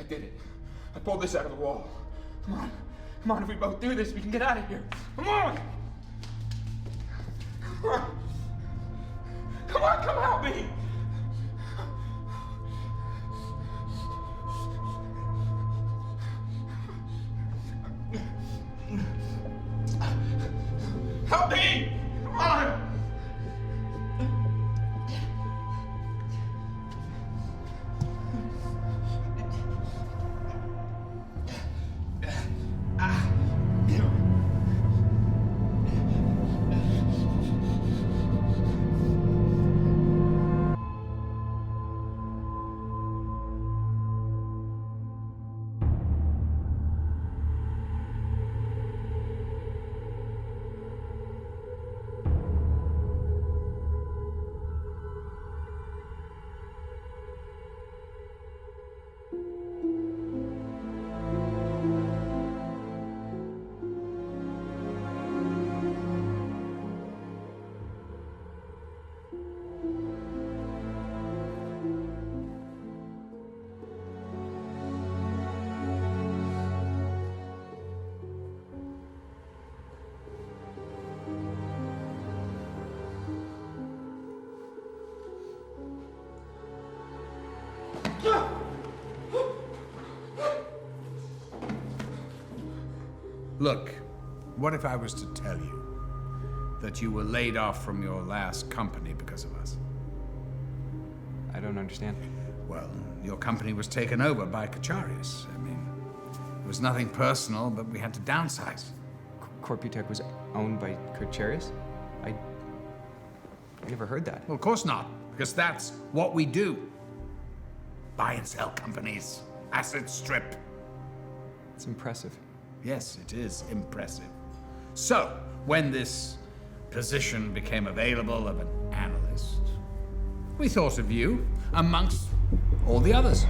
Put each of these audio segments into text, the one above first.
did it. I pulled this out of the wall. Come on. Come on, if we both do this, we can get out of here. Come on! Come on! Come on, come help me! Help me! Come on! Look, what if I was to tell you that you were laid off from your last company because of us? I don't understand. Well, your company was taken over by Kacharius. I mean, it was nothing personal, but we had to downsize. Corputech was owned by Kacharius? I never heard that. Well, of course not, because that's what we do. Buy and sell companies, asset strip. It's impressive. Yes, it is impressive. So, when this position became available of an analyst, we thought of you amongst all the others.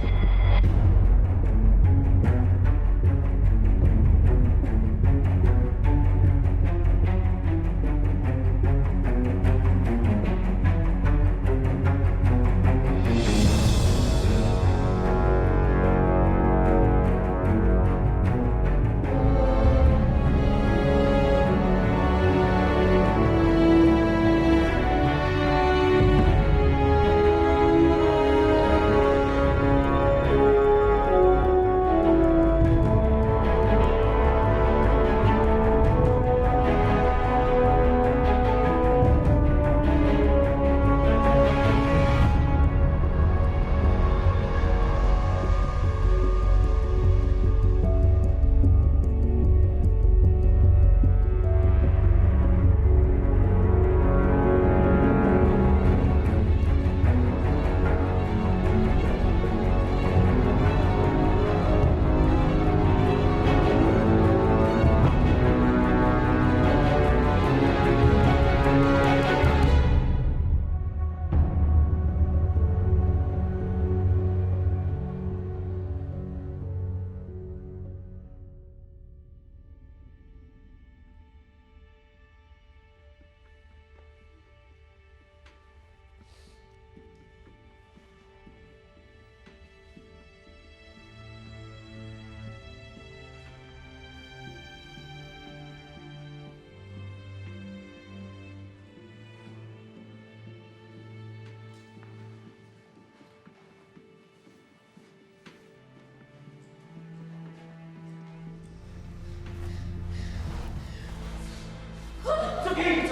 It's okay.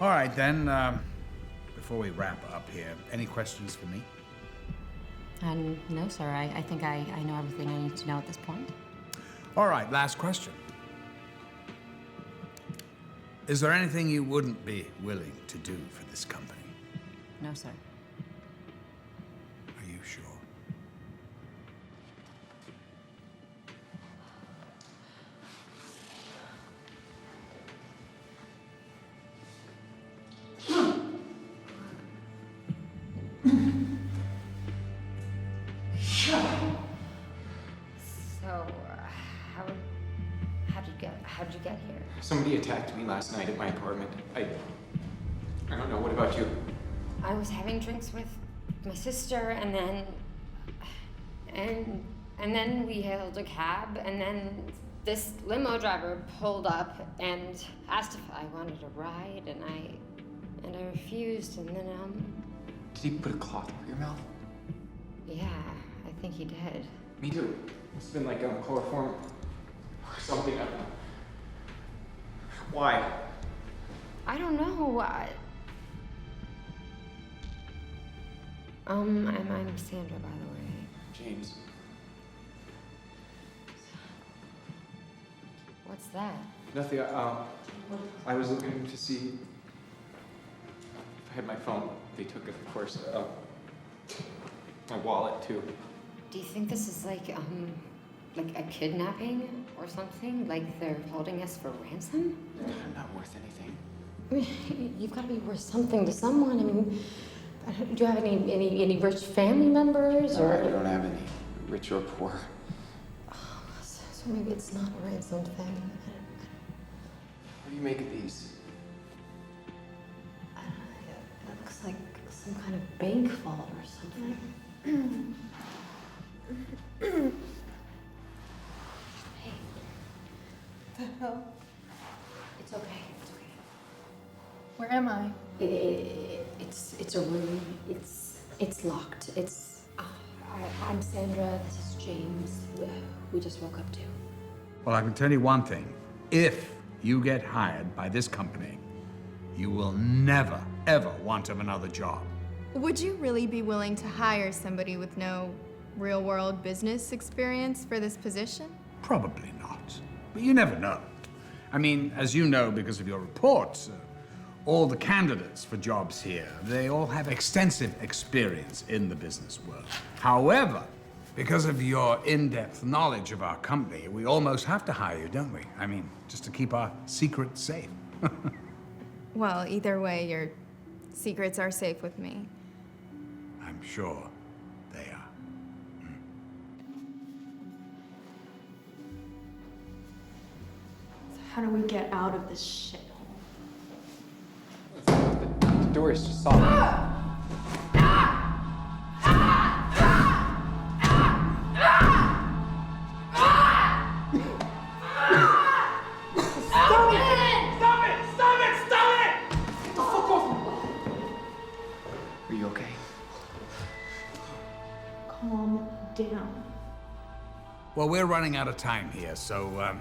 All right, then, before we wrap up here, any questions for me? No, sir. I think I know everything I need to know at this point. All right, last question. Is there anything you wouldn't be willing to do for this company? No, sir. Are you sure? So, how'd you get here? Somebody attacked me last night at my apartment. I don't know. What about you? I was having drinks with my sister, and then we hailed a cab, and then this limo driver pulled up and asked if I wanted a ride, and I refused, and then Did he put a cloth over your mouth? yeah, I think he did. Me too. It's been like chloroform or something. I don't know. Why? I don't know. I'm Sandra, by the way. James. What's that? Nothing. I was looking to see if I had my phone. They took it, of course. My wallet too. Do you think this is like a kidnapping or something? Like they're holding us for ransom? I'm not worth anything. I mean, you've got to be worth something to someone. I mean, do you have any rich family members No, or? I don't have any, rich or poor. Oh, so maybe it's not a ransomed thing. What do you make of these? I don't know. It looks like some kind of bank vault or something. Hey. The hell? It's okay. It's okay. Where am I? It's a room. It's locked. I'm Sandra. This is James. We just woke up too. Well, I can tell you one thing. If you get hired by this company, you will never, ever want of another job. Would you really be willing to hire somebody with no real-world business experience for this position? Probably not. But you never know. I mean, as you know because of your reports, all the candidates for jobs here, they all have extensive experience in the business world. However, because of your in-depth knowledge of our company, we almost have to hire you, don't we? I mean, just to keep our secret safe. Well, either way, your secrets are safe with me. I'm sure they are. So how do we get out of this shithole? The door is just solid. Are you okay? Calm down. Well, we're running out of time here, so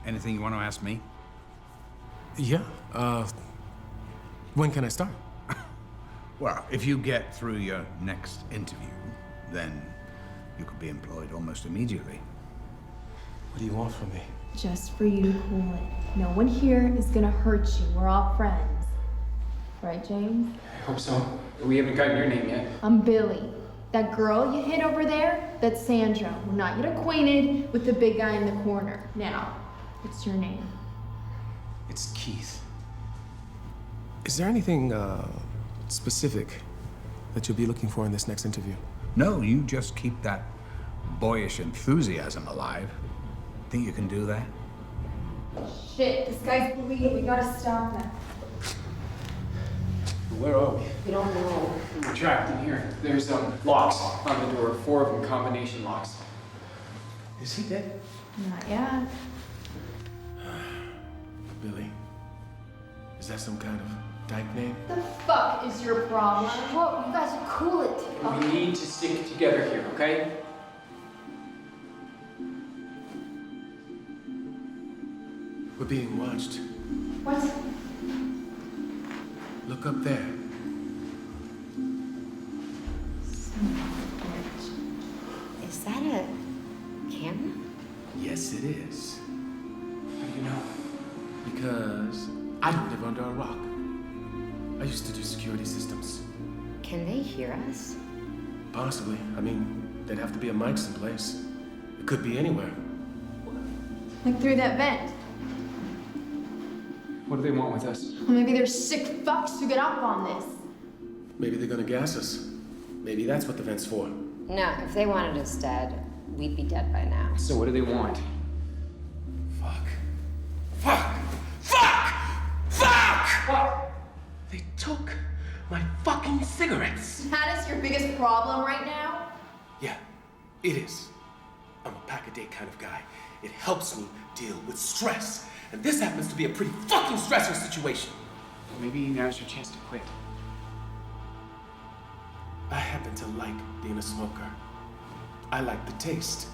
anything you want to ask me? Yeah, when can I start? Well, if you get through your next interview, then you could be employed almost immediately. What do you want from me? Just for you to cool it. No one here is gonna hurt you. We're all friends. Right, James? I hope so. We haven't gotten your name yet. I'm Billy. That girl you hit over there, that's Sandra. We're not yet acquainted with the big guy in the corner. Now, what's your name? It's Keith. Is there anything specific that you'll be looking for in this next interview? No, you just keep that boyish enthusiasm alive. Think you can do that? Shit, this guy's bleeding. We gotta stop him. Where are we? We don't know. We're trapped in here. There's locks on the door, 4 of them, combination locks. Is he dead? Not yet. Billy. Is that some kind of dyke name? The fuck is your problem? Whoa, you guys are cool it. We need to stick together here, okay? We're being watched. What? Look up there. Is that a camera? Yes, it is. How do you know? Because I don't live under a rock. I used to do security systems. Can they hear us? Possibly. I mean, there'd have to be a mic someplace. It could be anywhere. Like through that vent. What do they want with us? Well, maybe they're sick fucks who get up on this. Maybe they're gonna gas us. Maybe that's what the vent's for. No, if they wanted us dead, we'd be dead by now. So what do they want? Fuck. Fuck! What? They took my fucking cigarettes. That is your biggest problem right now? Yeah, it is. I'm a pack-a-day kind of guy. It helps me deal with stress. And this happens to be a pretty fucking stressful situation. Maybe now's your chance to quit. I happen to like being a smoker. I like the taste.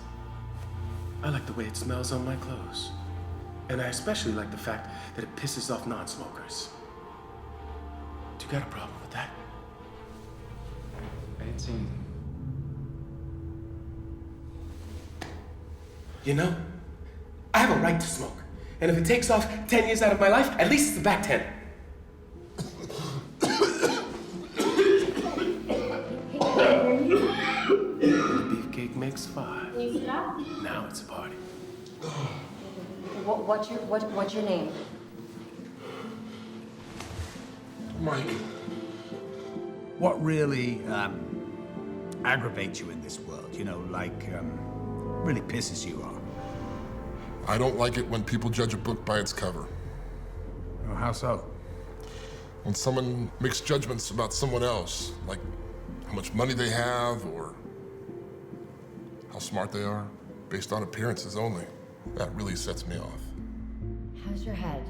I like the way it smells on my clothes. And I especially like the fact that it pisses off non-smokers. Do you got a problem with that? I didn't say anything. You know, I have a right to smoke. And if it takes off 10 years out of my life, at least it's the back 10. The beefcake makes 5. Can you sit up? Now it's a party. What's your name? Mike. What really aggravates you in this world? You know, like really pisses you off? I don't like it when people judge a book by its cover. Oh, how so? When someone makes judgments about someone else, like how much money they have or how smart they are, based on appearances only, that really sets me off. How's your head?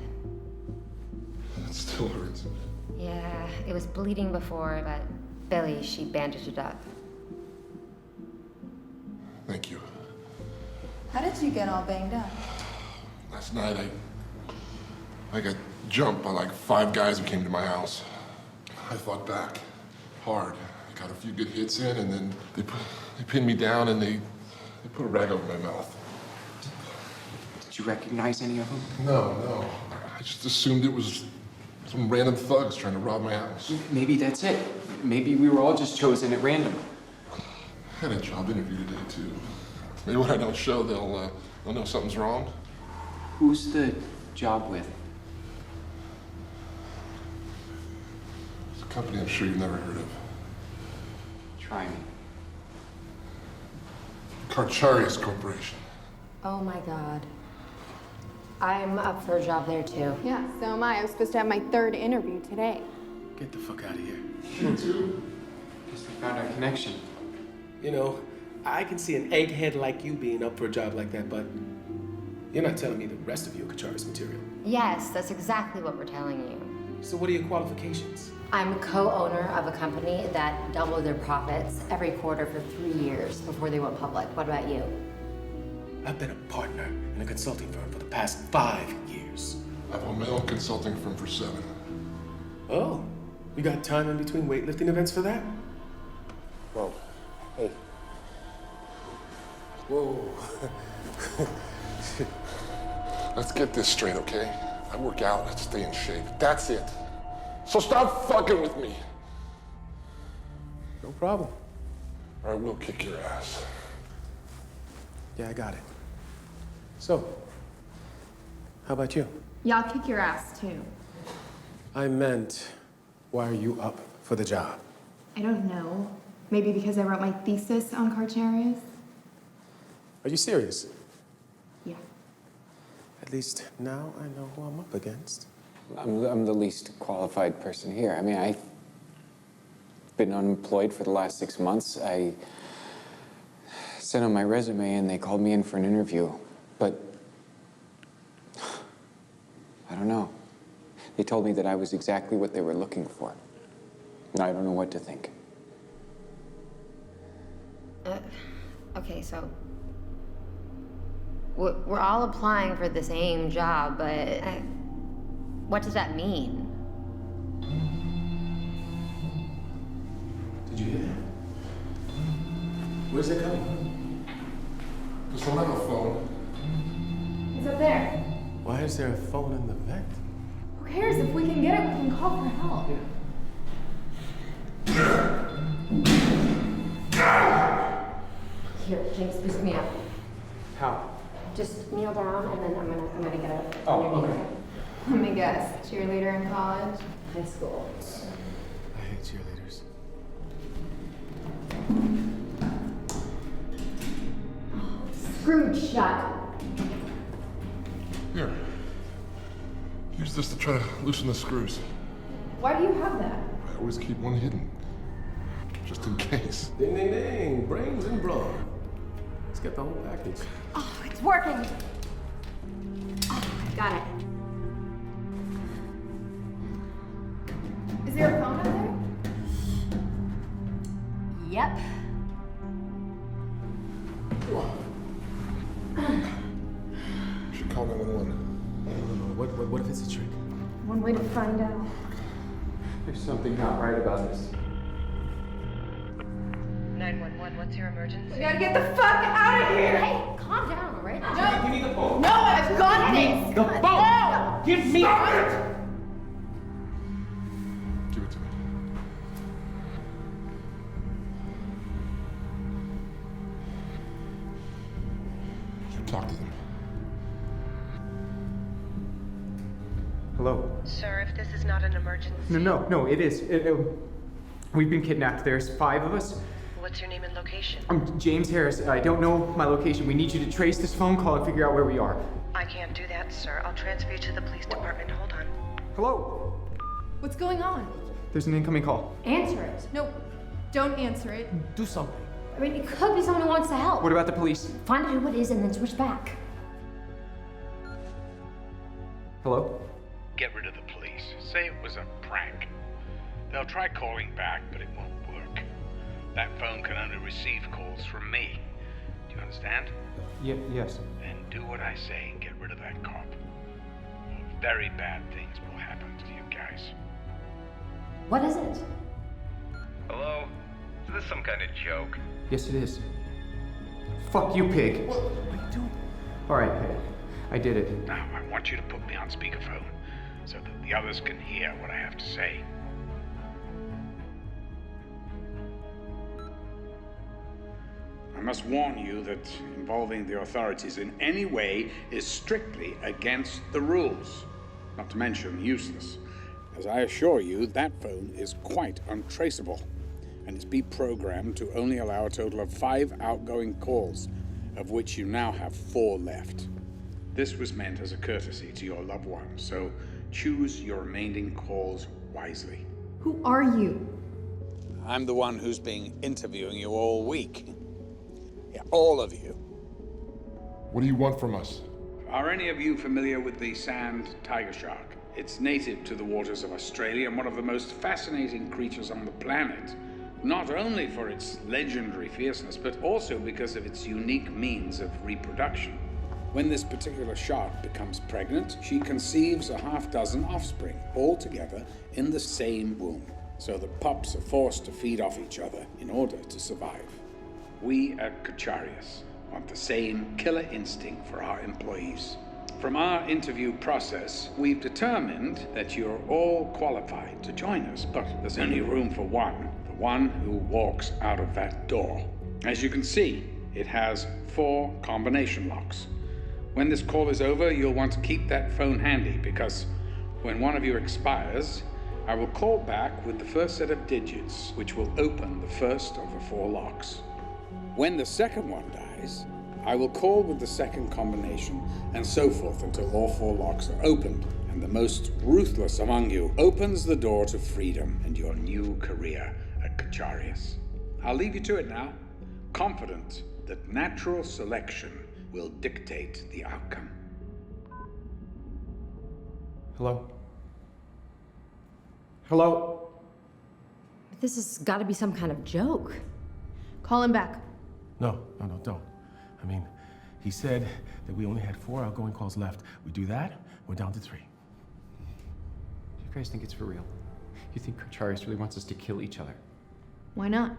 It still hurts. Yeah, it was bleeding before, but Billy, she bandaged it up. Thank you. How did you get all banged up? Last night, I got jumped by like 5 guys who came to my house. I fought back hard. I got a few good hits in, and then they pinned me down and they put a rag over my mouth. Did you recognize any of them? No. I just assumed it was some random thugs trying to rob my house. Maybe that's it. Maybe we were all just chosen at random. I had a job interview today, too. Maybe when I don't show, they'll know something's wrong. Who's the job with? It's a company I'm sure you've never heard of. Try me. Karcharias Corporation. Oh my God. I'm up for a job there too. Yeah, so am I. I was supposed to have my 3rd interview today. Get the fuck out of here. You too? Guess we found our connection. You know, I can see an egghead like you being up for a job like that, but you're not telling me the rest of you are Kacharis material. Yes, that's exactly what we're telling you. So what are your qualifications? I'm a co-owner of a company that doubled their profits every quarter for 3 years before they went public. What about you? I've been a partner in a consulting firm for the past 5 years. I've owned my own consulting firm for 7. Oh, you got time in between weightlifting events for that? Whoa. Hey. Whoa. Let's get this straight, okay? I work out, I stay in shape. That's it. So stop fucking with me. No problem. Or I will kick your ass. Yeah, I got it. So, how about you? Yeah, I'll kick your ass too. I meant, why are you up for the job? I don't know. Maybe because I wrote my thesis on Karcharias? Are you serious? Yeah. At least now I know who I'm up against. I'm the least qualified person here. I mean, I've been unemployed for the last 6 months. I sent on my resume and they called me in for an interview. But I don't know. They told me that I was exactly what they were looking for. And I don't know what to think. Okay, so we're all applying for the same job, but what does that mean? Did you hear that? Where's it coming? Just don't have a phone. It's up there. Why is there a phone in the vent? Who cares? If we can get it, we can call for help. Here, James, boost me up. How? Just kneel down and then I'm gonna get up. Oh, underneath okay. it. Let me guess. Cheerleader in college? High school. I hate cheerleaders. Screwed shut. Here. Use this to try to loosen the screws. Why do you have that? I always keep one hidden. Just in case. Ding, ding, ding. Brains and brawn. Let's get the whole package. Oh, it's working. Oh, got it. Is there a phone out there? Yep. You should call 911. What if it's a trick? One way to find out. There's something not right about this. 911, what's your emergency? We gotta get the fuck out of here! Hey, calm down, all right? No! Give me the phone. No, I've got this! The phone! Give me it! Give it to me. You talk to them. Hello? Sir, if this is not an emergency. No, it is. We've been kidnapped. There's 5 of us. What's your name and location? I'm James Harris. I don't know my location. We need you to trace this phone call and figure out where we are. I can't do that, sir. I'll transfer you to the police department. Hold on. Hello? What's going on? There's an incoming call. Answer it. No, don't answer it. Do something. I mean, it could be someone who wants to help. What about the police? Find out who it is and then switch back. Hello? Get rid of the police. Say it was a prank. They'll try calling back, but it won't work. That phone can only receive calls from me. Do you understand? Yes. Then do what I say and get rid of that cop. Or very bad things will happen to you guys. What is it? Hello? Is this some kind of joke? Yes, it is. Fuck you, pig. What are you doing? All right, pig. I did it. Now, I want you to put me on speakerphone so that the others can hear what I have to say. I must warn you that involving the authorities in any way is strictly against the rules, not to mention useless. As I assure you, that phone is quite untraceable, and it's been programmed to only allow a total of 5 outgoing calls, of which you now have 4 left. This was meant as a courtesy to your loved ones, so choose your remaining calls wisely. Who are you? I'm the one who's been interviewing you all week. Yeah, all of you. What do you want from us? Are any of you familiar with the sand tiger shark? It's native to the waters of Australia and one of the most fascinating creatures on the planet. Not only for its legendary fierceness, but also because of its unique means of reproduction. When this particular shark becomes pregnant, she conceives a half-dozen offspring, all together in the same womb. So the pups are forced to feed off each other in order to survive. We at Cacharius want the same killer instinct for our employees. From our interview process, we've determined that you're all qualified to join us, but there's only room for one, the one who walks out of that door. As you can see, it has 4 combination locks. When this call is over, you'll want to keep that phone handy because when one of you expires, I will call back with the first set of digits, which will open the first of the 4 locks. When the second one dies, I will call with the second combination, and so forth until all 4 locks are opened, and the most ruthless among you opens the door to freedom and your new career at Cacharius. I'll leave you to it now, confident that natural selection will dictate the outcome. Hello? Hello? This has got to be some kind of joke. Call him back. No, don't. I mean, he said that we only had 4 outgoing calls left. We do that, we're down to 3. You guys think it's for real? You think Cacharius really wants us to kill each other? Why not?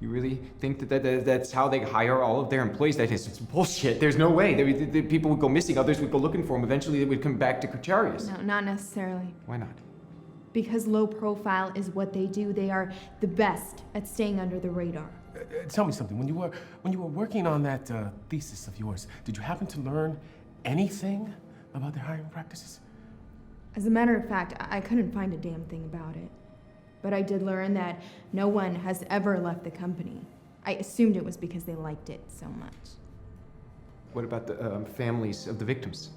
You really think that's how they hire all of their employees? That is, it's bullshit. There's no way. The people would go missing, others would go looking for them. Eventually, they would come back to Cacharius. No, not necessarily. Why not? Because low profile is what they do. They are the best at staying under the radar. Tell me something. When you were working on that thesis of yours, did you happen to learn anything about their hiring practices? As a matter of fact, I couldn't find a damn thing about it. But I did learn that no one has ever left the company. I assumed it was because they liked it so much. What about the families of the victims?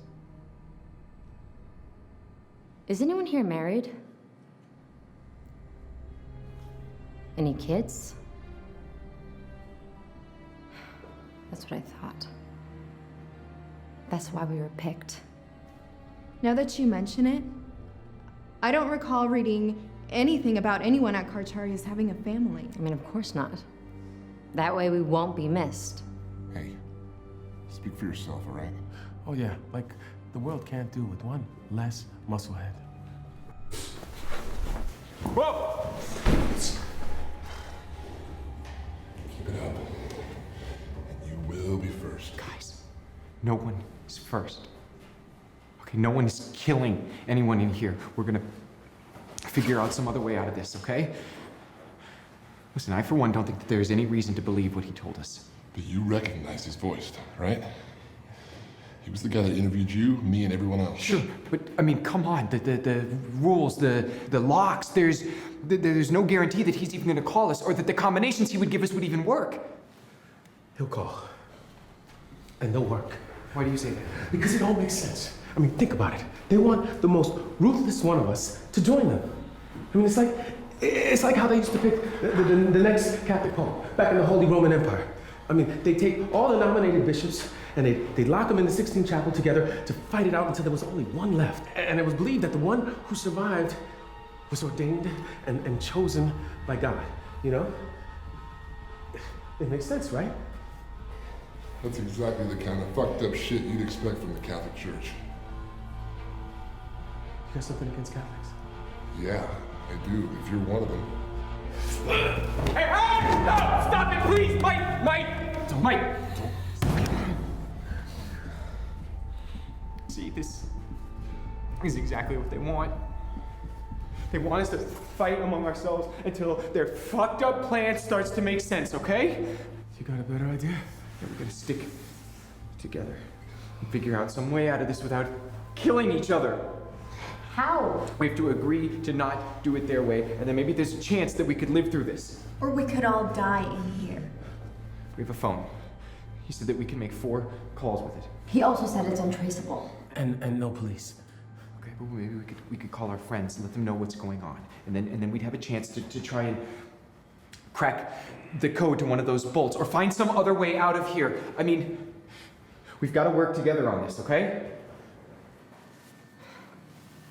Is anyone here married? Any kids? That's what I thought. That's why we were picked. Now that you mention it, I don't recall reading anything about anyone at Carcharias having a family. I mean, of course not. That way we won't be missed. Hey, speak for yourself, all right? Oh yeah, like the world can't do with one less musclehead. Whoa! Keep it up. And you will be first. Guys, no one is first. Okay, no one is killing anyone in here. We're gonna figure out some other way out of this, okay? Listen, I for one don't think that there's any reason to believe what he told us. But you recognize his voice, right? He was the guy that interviewed you, me, and everyone else. Sure, but I mean, come on, the rules, the locks, there's no guarantee that he's even gonna call us or that the combinations he would give us would even work. He'll call. And they'll work. Why do you say that? Because it all makes sense. I mean, think about it. They want the most ruthless one of us to join them. I mean, it's like how they used to pick the next Catholic Pope back in the Holy Roman Empire. I mean, they take all the nominated bishops and they lock them in the Sixtine Chapel together to fight it out until there was only one left. And it was believed that the one who survived was ordained and chosen by God, you know? It makes sense, right? That's exactly the kind of fucked up shit you'd expect from the Catholic Church. You got something against Catholics? Yeah, I do, if you're one of them. Hey, no! Stop it, please! Mike! See, this is exactly what they want. They want us to fight among ourselves until their fucked up plan starts to make sense, okay? You got a better idea? Yeah, we're gonna stick together and figure out some way out of this without killing each other. How? We have to agree to not do it their way, and then maybe there's a chance that we could live through this. Or we could all die in here. We have a phone. He said that we can make 4 calls with it. He also said it's untraceable. And no police. Okay, but maybe we could call our friends and let them know what's going on, and then we'd have a chance to try and crack the code to one of those bolts, or find some other way out of here. I mean, we've got to work together on this, okay?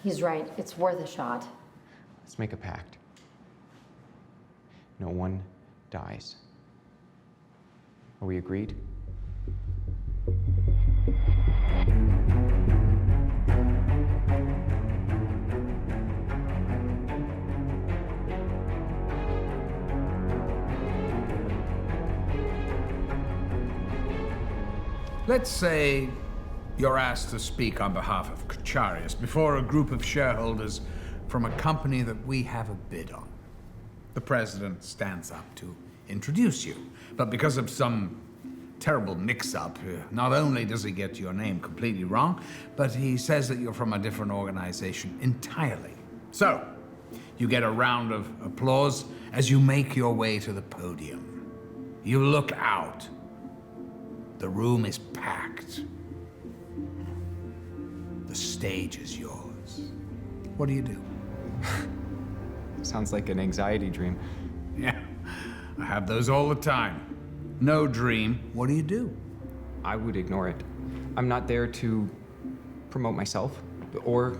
He's right. It's worth a shot. Let's make a pact. No one dies. Are we agreed? Let's say you're asked to speak on behalf of Carcharias before a group of shareholders from a company that we have a bid on. The president stands up to introduce you, but because of some terrible mix-up, not only does he get your name completely wrong, but he says that you're from a different organization entirely. So, you get a round of applause as you make your way to the podium. You look out. The room is packed. The stage is yours. What do you do? Sounds like an anxiety dream. Yeah, I have those all the time. No dream. What do you do? I would ignore it. I'm not there to promote myself or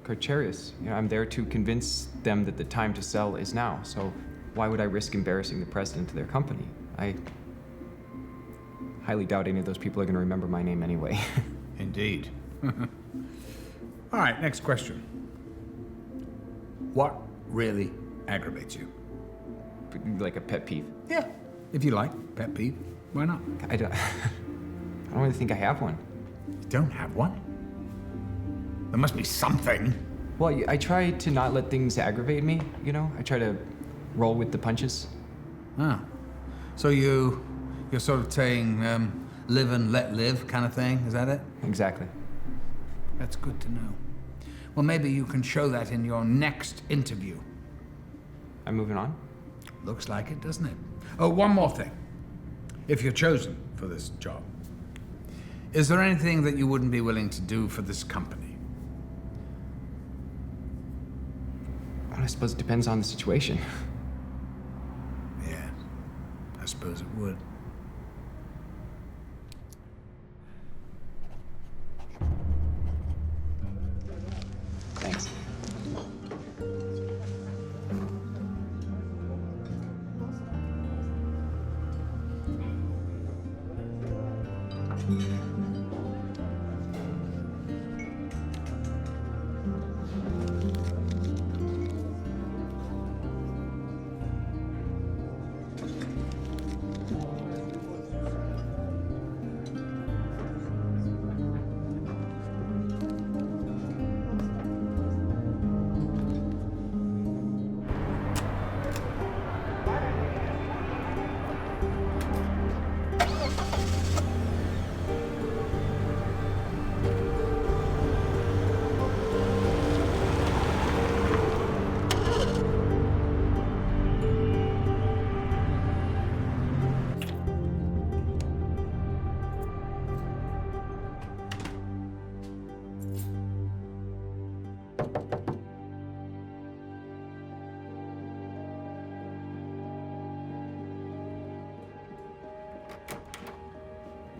Carcharias. You know, I'm there to convince them that the time to sell is now. So why would I risk embarrassing the president of their company? I highly doubt any of those people are going to remember my name anyway. Indeed. All right, next question. What really aggravates you? Like a pet peeve. Yeah, if you like, pet peeve. Why not? I don't really think I have one. You don't have one? There must be something. Well, I try to not let things aggravate me, you know? I try to roll with the punches. Ah, so you're sort of saying live and let live kind of thing, is that it? Exactly. That's good to know. Well, maybe you can show that in your next interview. I'm moving on? Looks like it, doesn't it? Oh, one more thing. If you're chosen for this job, is there anything that you wouldn't be willing to do for this company? I suppose it depends on the situation. Yeah, I suppose it would. Thanks.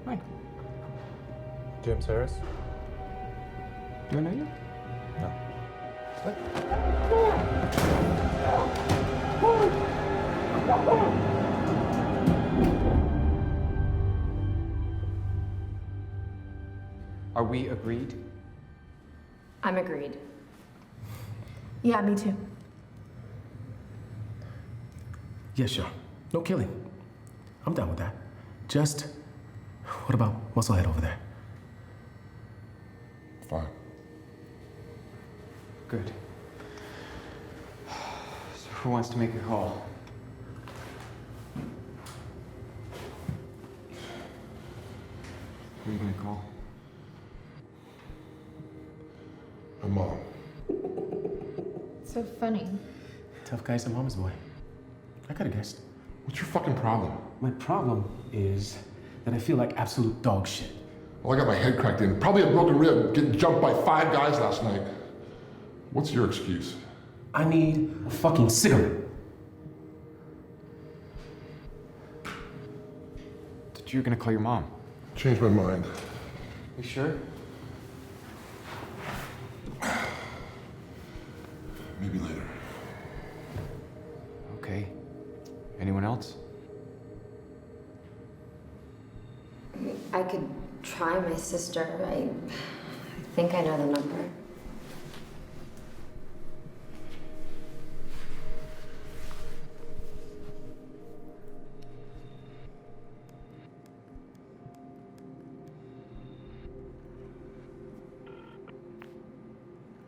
Hi. James Harris? Do I know you? No. Are we agreed? I'm agreed. Yeah, me too. Yeah, sure. No killing. I'm down with that. Just, what about Musclehead over there? Fine. Good. So who wants to make a call? Who are you gonna call? My mom. So funny. Tough guy's a mama's boy. I could've guessed. What's your fucking problem? My problem is that I feel like absolute dog shit. Well, I got my head cracked in. Probably a broken rib, getting jumped by 5 guys last night. What's your excuse? I need a fucking cigarette. That you're gonna call your mom. Changed my mind. You sure? Maybe later. Okay. Anyone else? I could try my sister. I think I know the number.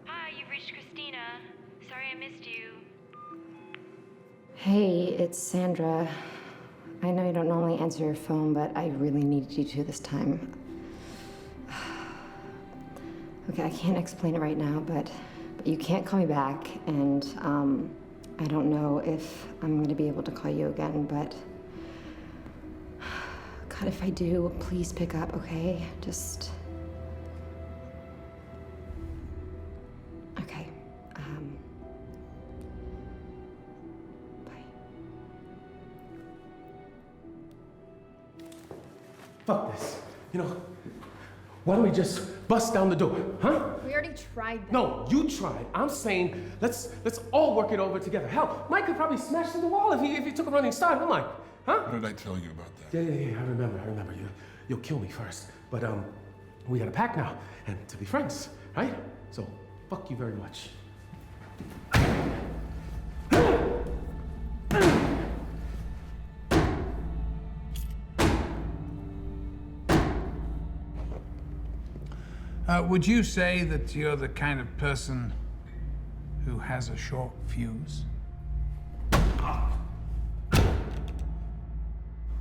Hi, you've reached Christina. Sorry I missed you. Hey, it's Sandra. I know you don't normally answer your phone, but I really needed you to this time. Okay, I can't explain it right now, but you can't call me back, and I don't know if I'm gonna be able to call you again, but God, if I do, please pick up, okay? Just... Okay, bye. Fuck this. You know, why don't we just bust down the door, huh? We already tried that. No, you tried. I'm saying let's all work it over together. Hell, Mike could probably smash through the wall if he took a running start, huh, Mike? Huh? What did I tell you about that? Yeah. I remember. You'll kill me first. But we got a pact now, and to be friends, right? So fuck you very much. Would you say that you're the kind of person who has a short fuse?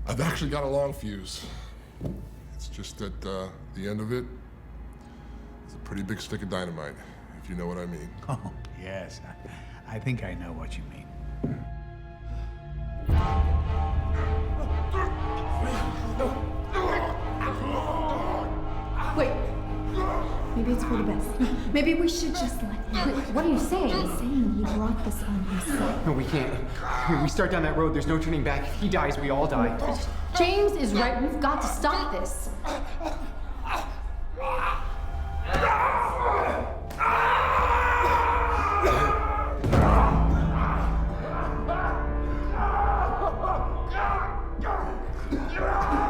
I've actually got a long fuse. It's just that the end of it is a pretty big stick of dynamite, if you know what I mean. Oh, yes. I think I know what you mean. Wait. Maybe it's for the best. Maybe we should just let him. What are you saying? I'm saying he brought this on himself. No, we can't. When we start down that road, there's no turning back. If he dies, we all die. James is right. We've got to stop this.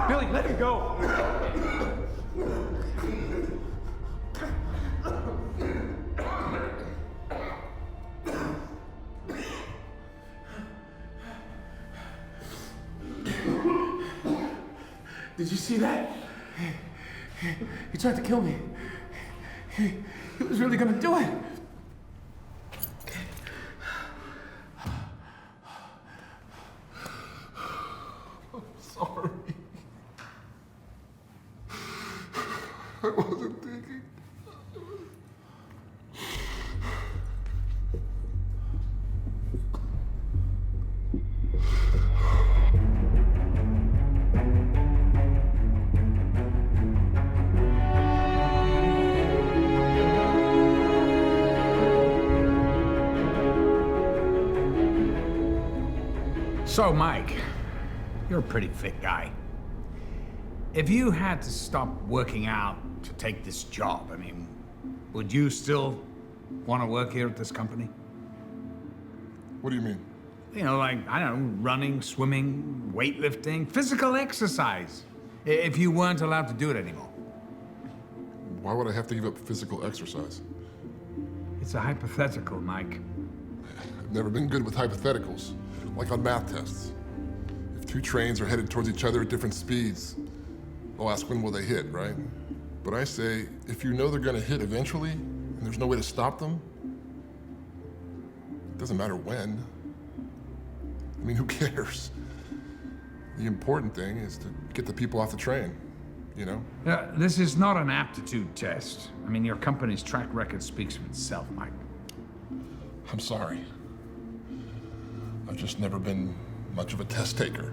Billy, let him go. Did you see that? He tried to kill me. He was really gonna do it. I'm sorry. I wasn't thinking. So, Mike, you're a pretty fit guy. If you had to stop working out to take this job, I mean, would you still want to work here at this company? What do you mean? You know, like, I don't know, running, swimming, weightlifting, physical exercise. If you weren't allowed to do it anymore. Why would I have to give up physical exercise? It's a hypothetical, Mike. I've never been good with hypotheticals, like on math tests. If two trains are headed towards each other at different speeds, I'll ask when will they hit, right? But I say, if you know they're gonna hit eventually, and there's no way to stop them, it doesn't matter when. I mean, who cares? The important thing is to get the people off the train, you know? This is not an aptitude test. I mean, your company's track record speaks for itself, Mike. I'm sorry. I've just never been much of a test taker.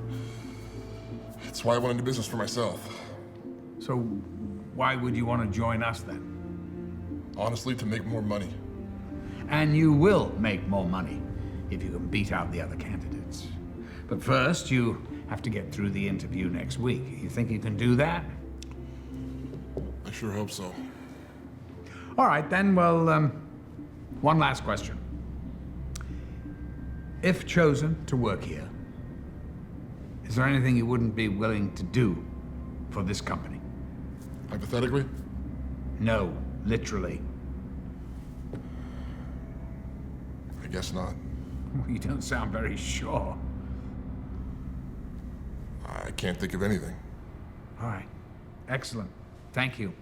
That's why I went into business for myself. So why would you want to join us then? Honestly, to make more money. And you will make more money if you can beat out the other candidates. But first, you have to get through the interview next week. You think you can do that? I sure hope so. All right, then, well, one last question. If chosen to work here, is there anything you wouldn't be willing to do for this company? Hypothetically? No, literally. I guess not. You don't sound very sure. I can't think of anything. All right. Excellent. Thank you.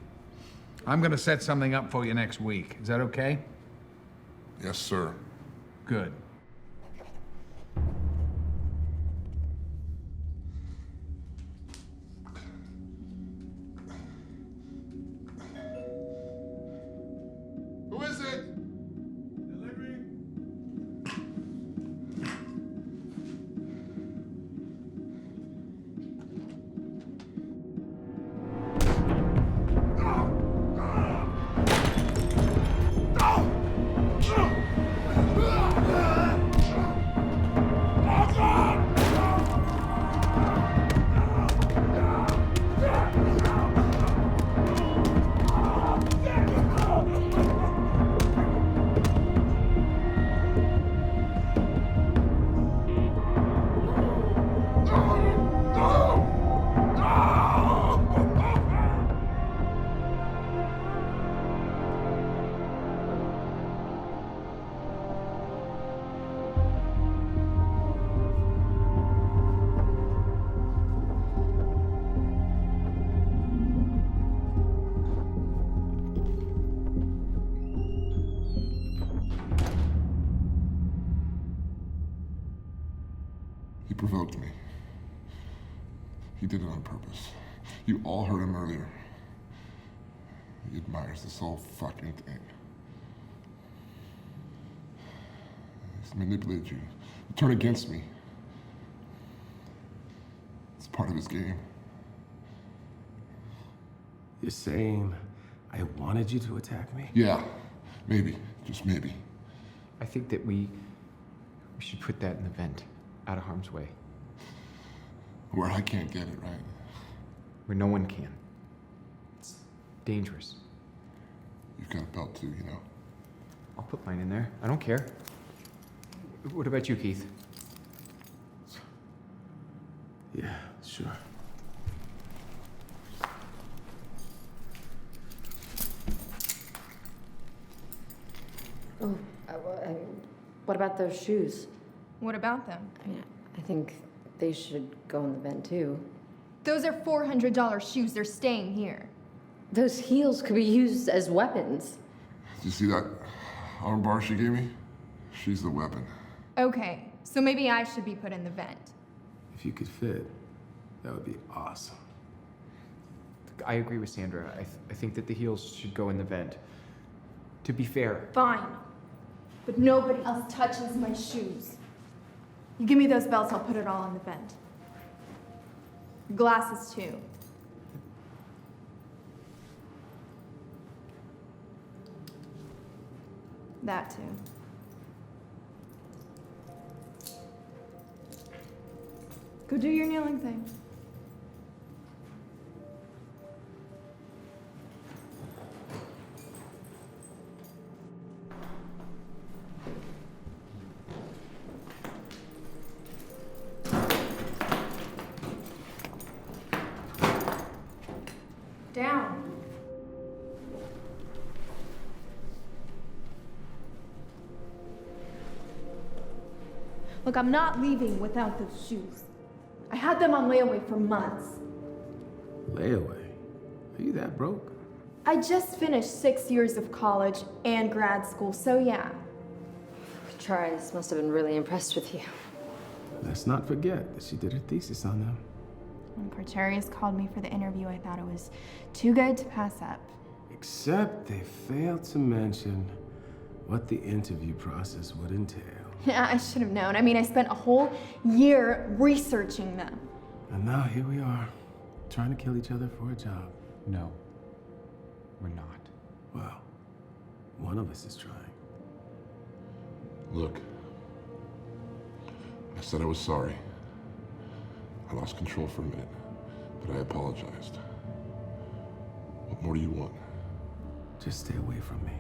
I'm going to set something up for you next week. Is that okay? Yes, sir. Good. Who is it? He provoked me. He did it on purpose. You all heard him earlier. He admires this whole fucking thing. He's manipulated you to turn against me. It's part of his game. You're saying I wanted you to attack me? Yeah, maybe. Just maybe. I think that we We should put that in the vent, out of harm's way. Where I can't get it, right? Where no one can. It's dangerous. You've got a belt too, you know. I'll put mine in there. I don't care. What about you, Keith? Yeah, sure. Oh, what about those shoes? What about them? I mean, I think they should go in the vent too. Those are $400 shoes. They're staying here. Those heels could be used as weapons. Did you see that arm bar she gave me? She's the weapon. Okay, so maybe I should be put in the vent. If you could fit, that would be awesome. I agree with Sandra. I think that the heels should go in the vent. To be fair. Fine. But nobody else touches my shoes. You give me those belts, I'll put it all in the vent. Glasses, too. That, too. Go do your kneeling thing. Down. Look, I'm not leaving without those shoes. I had them on layaway for months. Layaway? Are you that broke? I just finished 6 years of college and grad school, so yeah. Charles must have been really impressed with you. Let's not forget that she did her thesis on them. When Porterius called me for the interview, I thought it was too good to pass up. Except they failed to mention what the interview process would entail. Yeah, I should have known. I mean, I spent a whole year researching them. And now here we are, trying to kill each other for a job. No, we're not. Well, one of us is trying. Look, I said I was sorry. I lost control for a minute, but I apologized. What more do you want? Just stay away from me.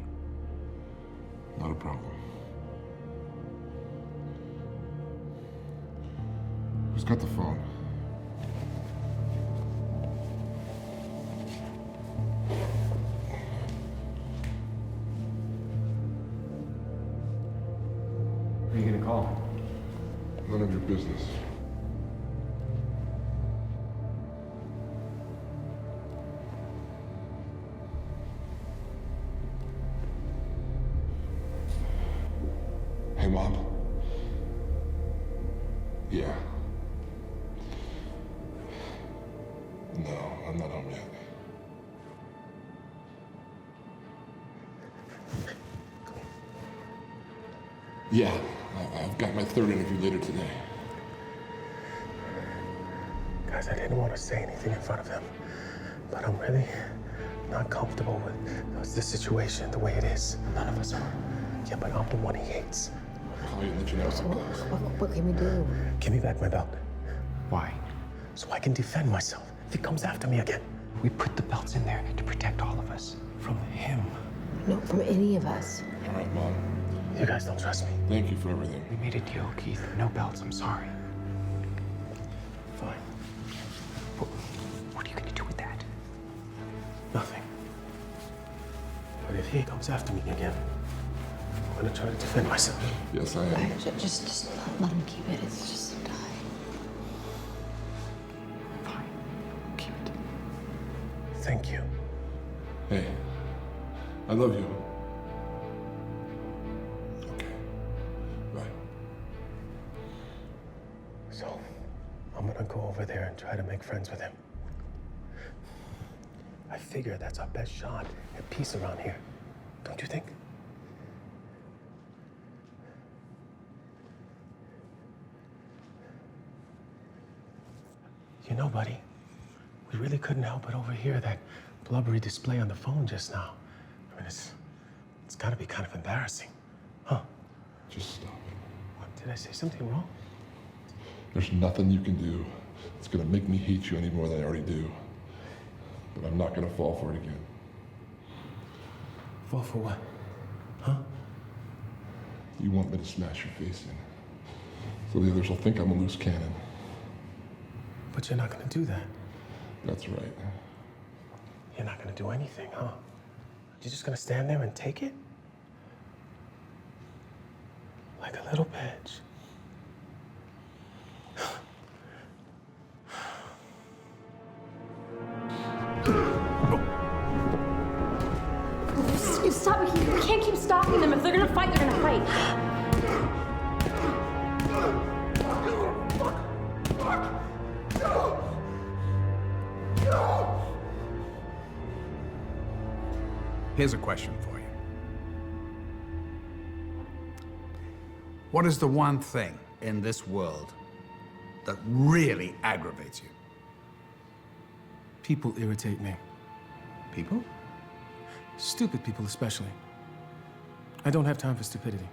Not a problem. Who's got the phone? Who are you gonna call? None of your business. Hey, Mom. Yeah. No, I'm not home yet. Yeah, I've got my third interview later today. Guys, I didn't want to say anything in front of him, but I'm really not comfortable with the situation the way it is. None of us are. Yeah, but I'm the one he hates. I'll call you and let you know how it goes. What can we do? Give me back my belt. Why? So I can defend myself if he comes after me again. We put the belts in there to protect all of us. From him. No, from any of us. All right, Mom. You guys don't trust me. Thank you for everything. We made a deal, Keith. No belts, I'm sorry. Fine. What are you gonna do with that? Nothing. But if he comes after me again, I'm gonna try to defend myself. Yes, I am. Just let him keep it. It's just a tie. Fine. Keep it. Thank you. Hey, I love you. Okay. Bye. So, I'm gonna go over there and try to make friends with him. I figure that's our best shot at peace around here. Don't you think? You know, buddy, we really couldn't help but overhear that blubbery display on the phone just now. I mean, it's gotta be kind of embarrassing, huh? Just stop it. What? Did I say something wrong? There's nothing you can do that's gonna make me hate you any more than I already do. But I'm not gonna fall for it again. Fall for what? Huh? You want me to smash your face in, so the others will think I'm a loose cannon. But you're not gonna do that. That's right. You're not gonna do anything, huh? You're just gonna stand there and take it? Like a little bitch. Stop it. You can't keep stopping them. If they're gonna fight, they're gonna fight. Here's a question for you. What is the one thing in this world that really aggravates you? People irritate me. People? Stupid people especially. I don't have time for stupidity.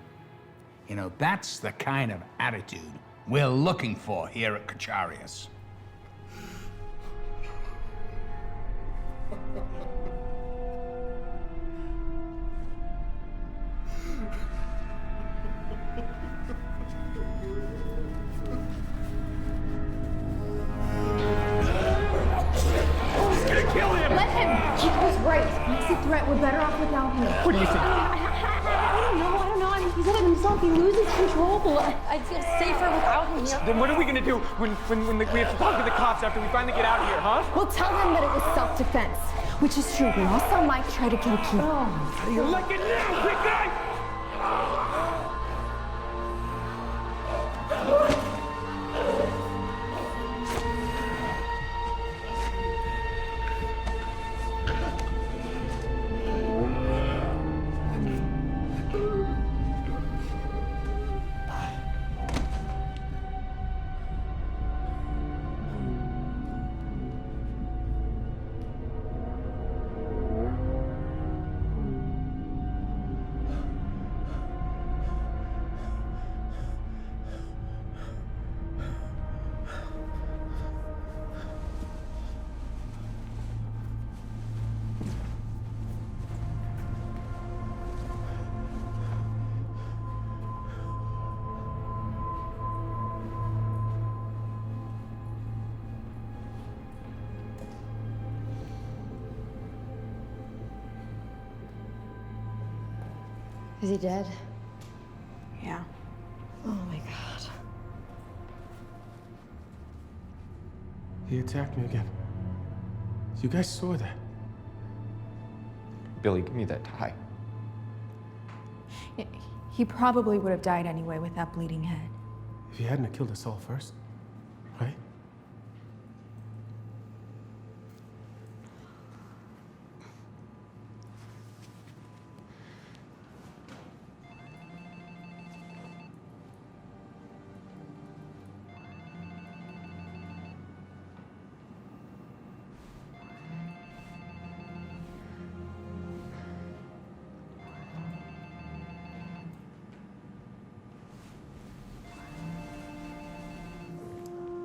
You know, that's the kind of attitude we're looking for here at Kacharius. Let him. He was right. He's a threat. We're better off without him. What do you think? I don't know. I mean, he's letting himself. He loses control. I'd feel safer without him here. Then what are we gonna do when we have to talk to the cops after we finally get out of here, huh? We'll tell them that it was self-defense, which is true. We all saw Mike try to kill Keith. You like it now, big guy! Is he dead? Yeah. Oh my God. He attacked me again. You guys saw that. Billy, give me that tie. He probably would have died anyway with that bleeding head. If he hadn't have killed us all first, right?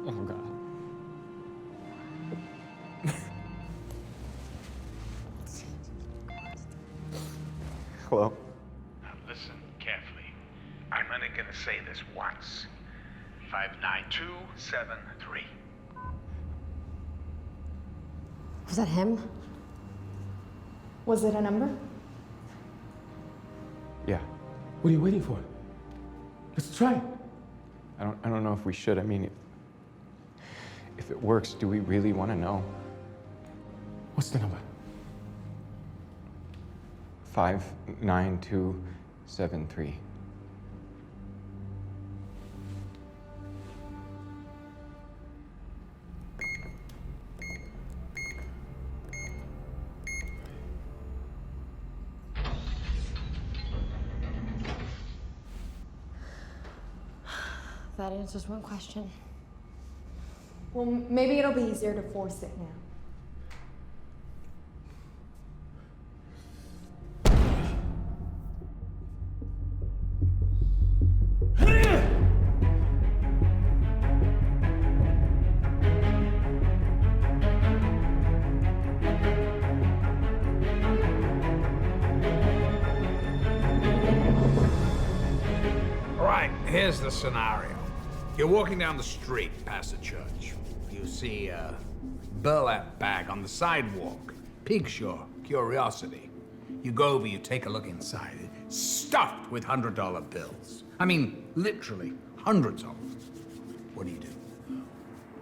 Oh, God. Hello? Now listen carefully. I'm only gonna say this once. 59273. Was that him? Was it a number? Yeah. What are you waiting for? Let's try it. I don't know if we should. I mean, if it works, do we really want to know? What's the number? 59273. That answers one question. Well, maybe it'll be easier to force it now. the scenario. You're walking down the street past a church. You see a burlap bag on the sidewalk. Piques your curiosity. You go over, you take a look inside. It's stuffed with $100 bills. I mean, literally, hundreds of them. What do you do?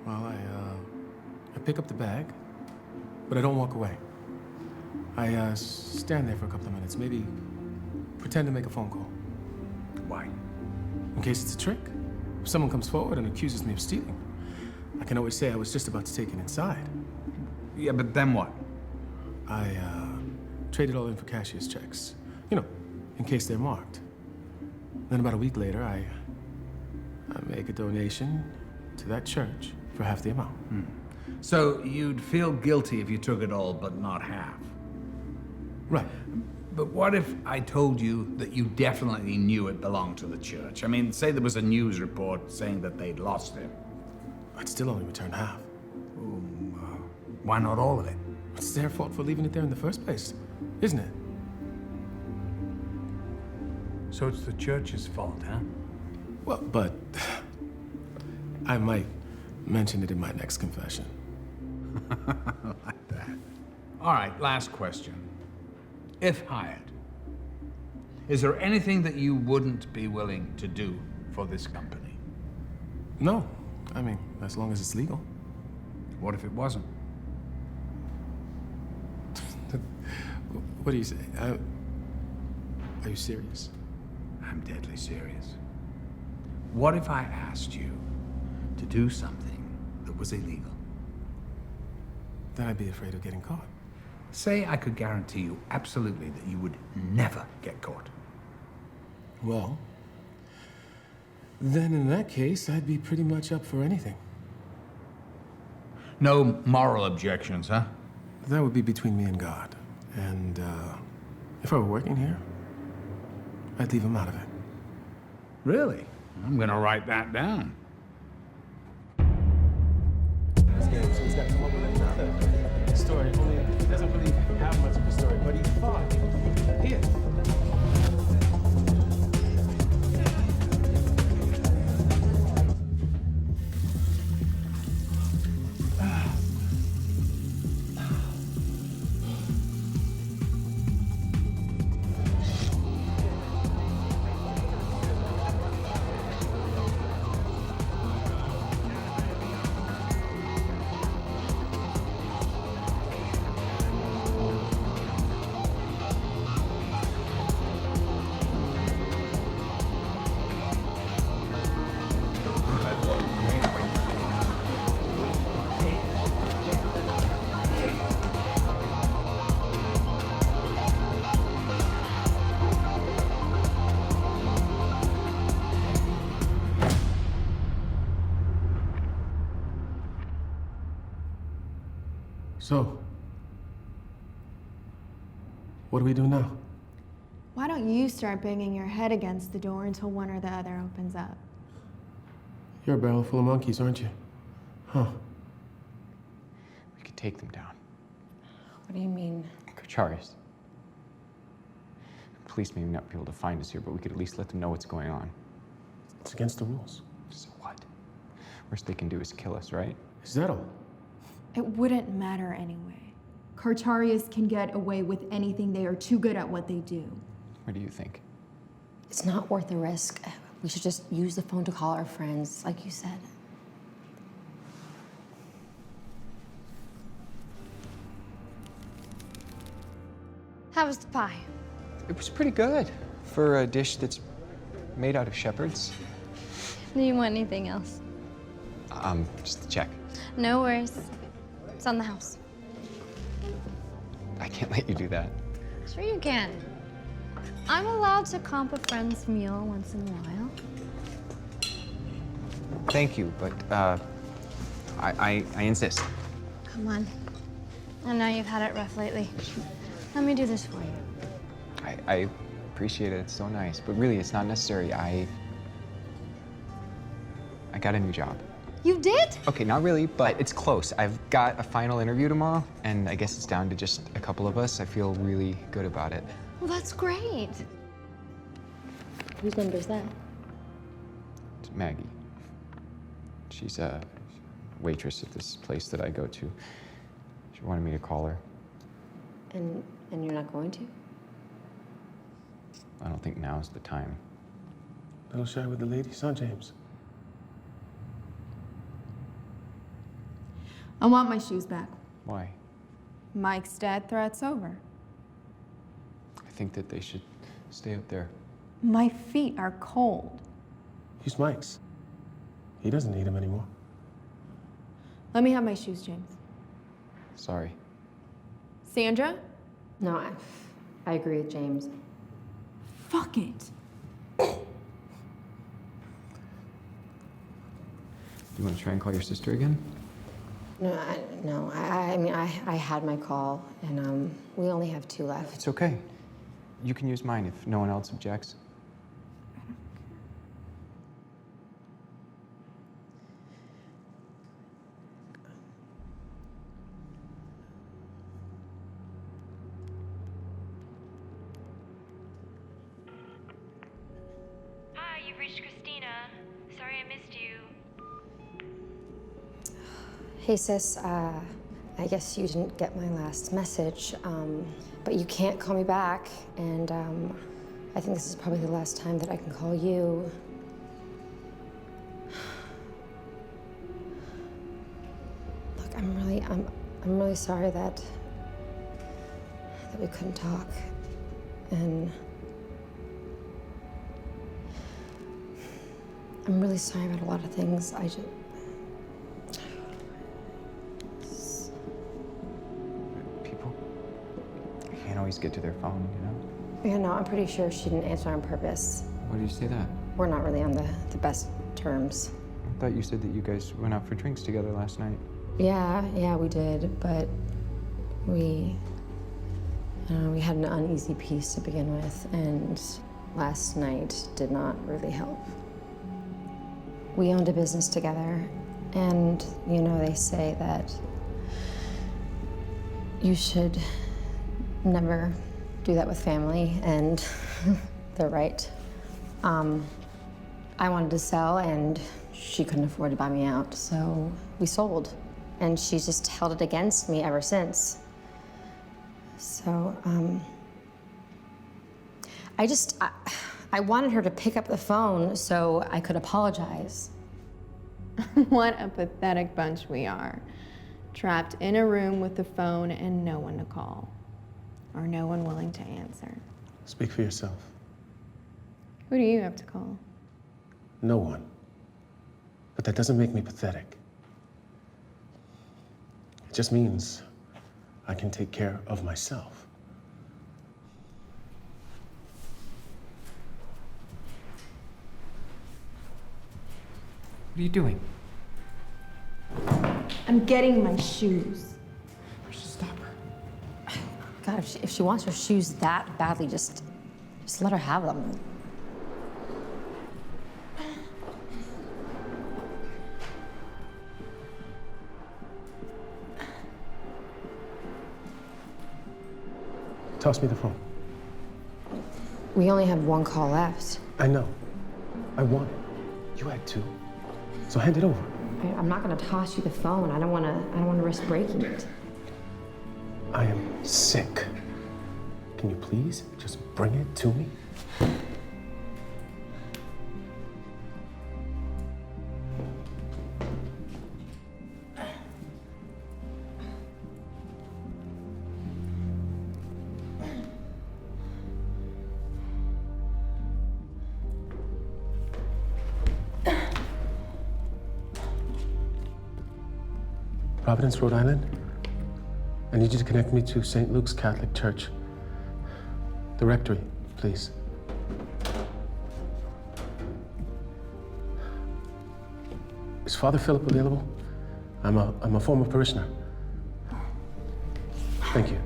Well, I pick up the bag, but I don't walk away. I stand there for a couple of minutes, maybe pretend to make a phone call. Why? In case it's a trick. If someone comes forward and accuses me of stealing, I can always say I was just about to take it inside. Yeah, but then what? I trade it all in for cashier's checks. You know, in case they're marked. Then about a week later, I make a donation to that church for half the amount. So you'd feel guilty if you took it all, but not half? Right. But what if I told you that you definitely knew it belonged to the church? I mean, say there was a news report saying that they'd lost it. I'd still only return half. Why not all of it? It's their fault for leaving it there in the first place, isn't it? So it's the church's fault, huh? Well, but I might mention it in my next confession. Like that. All right, last question. If hired, is there anything that you wouldn't be willing to do for this company? No. I mean, as long as it's legal. What if it wasn't? What do you say? Are you serious? I'm deadly serious. What if I asked you to do something that was illegal? Then I'd be afraid of getting caught. Say I could guarantee you absolutely that you would never get caught. Well, then in that case, I'd be pretty much up for anything. No moral objections, huh? That would be between me and God. And if I were working here, I'd leave him out of it. Really? I'm gonna write that down. So he's got to come up with another story. Only doesn't really have much of a story, but he thought. Here. So, what do we do now? Why don't you start banging your head against the door until one or the other opens up? You're a barrel full of monkeys, aren't you? Huh. We could take them down. What do you mean? Kocharis. Police may not be able to find us here, but we could at least let them know what's going on. It's against the rules. So what? Worst they can do is kill us, right? Is that all? It wouldn't matter anyway. Cartarius can get away with anything. They are too good at what they do. What do you think? It's not worth the risk. We should just use the phone to call our friends, like you said. How was the pie? It was pretty good for a dish that's made out of shepherds. Do you want anything else? Just to check. No worries. It's on the house. I can't let you do that. Sure you can. I'm allowed to comp a friend's meal once in a while. Thank you, but I insist. Come on. I know you've had it rough lately. Let me do this for you. I appreciate it. It's so nice, but really, it's not necessary. I got a new job. You did? Okay, not really, but it's close. I've got a final interview tomorrow, and I guess it's down to just a couple of us. I feel really good about it. Well, that's great. Whose number is that? Maggie. She's a waitress at this place that I go to. She wanted me to call her. And you're not going to? I don't think now's the time. A little shy with the ladies, huh, James? I want my shoes back. Why? Mike's death threat's over. I think that they should stay up there. My feet are cold. He's Mike's. He doesn't need him anymore. Let me have my shoes, James. Sorry. Sandra? No, I agree with James. Fuck it. You want to try and call your sister again? No, I mean, I had my call, and we only have 2 left. It's okay. You can use mine if no one else objects. Hi, you've reached Christina. Sorry I missed you. Hey, sis, I guess you didn't get my last message, but you can't call me back, and I think this is probably the last time that I can call you. Look, I'm really sorry that we couldn't talk, and I'm really sorry about a lot of things. People can't always get to their phone, you know? Yeah, no, I'm pretty sure she didn't answer on purpose. Why do you say that? We're not really on the best terms. I thought you said that you guys went out for drinks together last night. Yeah, we did, but we had an uneasy peace to begin with, and last night did not really help. We owned a business together, and they say that you should never do that with family, and they're right. I wanted to sell, and she couldn't afford to buy me out, so we sold. And she's just held it against me ever since. So, I wanted her to pick up the phone so I could apologize. What a pathetic bunch we are. Trapped in a room with the phone and no one to call. Or no one willing to answer. Speak for yourself. Who do you have to call? No one. But that doesn't make me pathetic. It just means I can take care of myself. What are you doing? I'm getting my shoes. We should stop her. God, if she wants her shoes that badly, just let her have them. Toss me the phone. We only have 1 call left. I know. I want it. You had 2. So hand it over. I'm not gonna toss you the phone. I don't wanna risk breaking it. I am sick. Can you please just bring it to me? Providence, Rhode Island. I need you to connect me to St. Luke's Catholic Church. The rectory, please. Is Father Philip available? I'm a former parishioner. Thank you.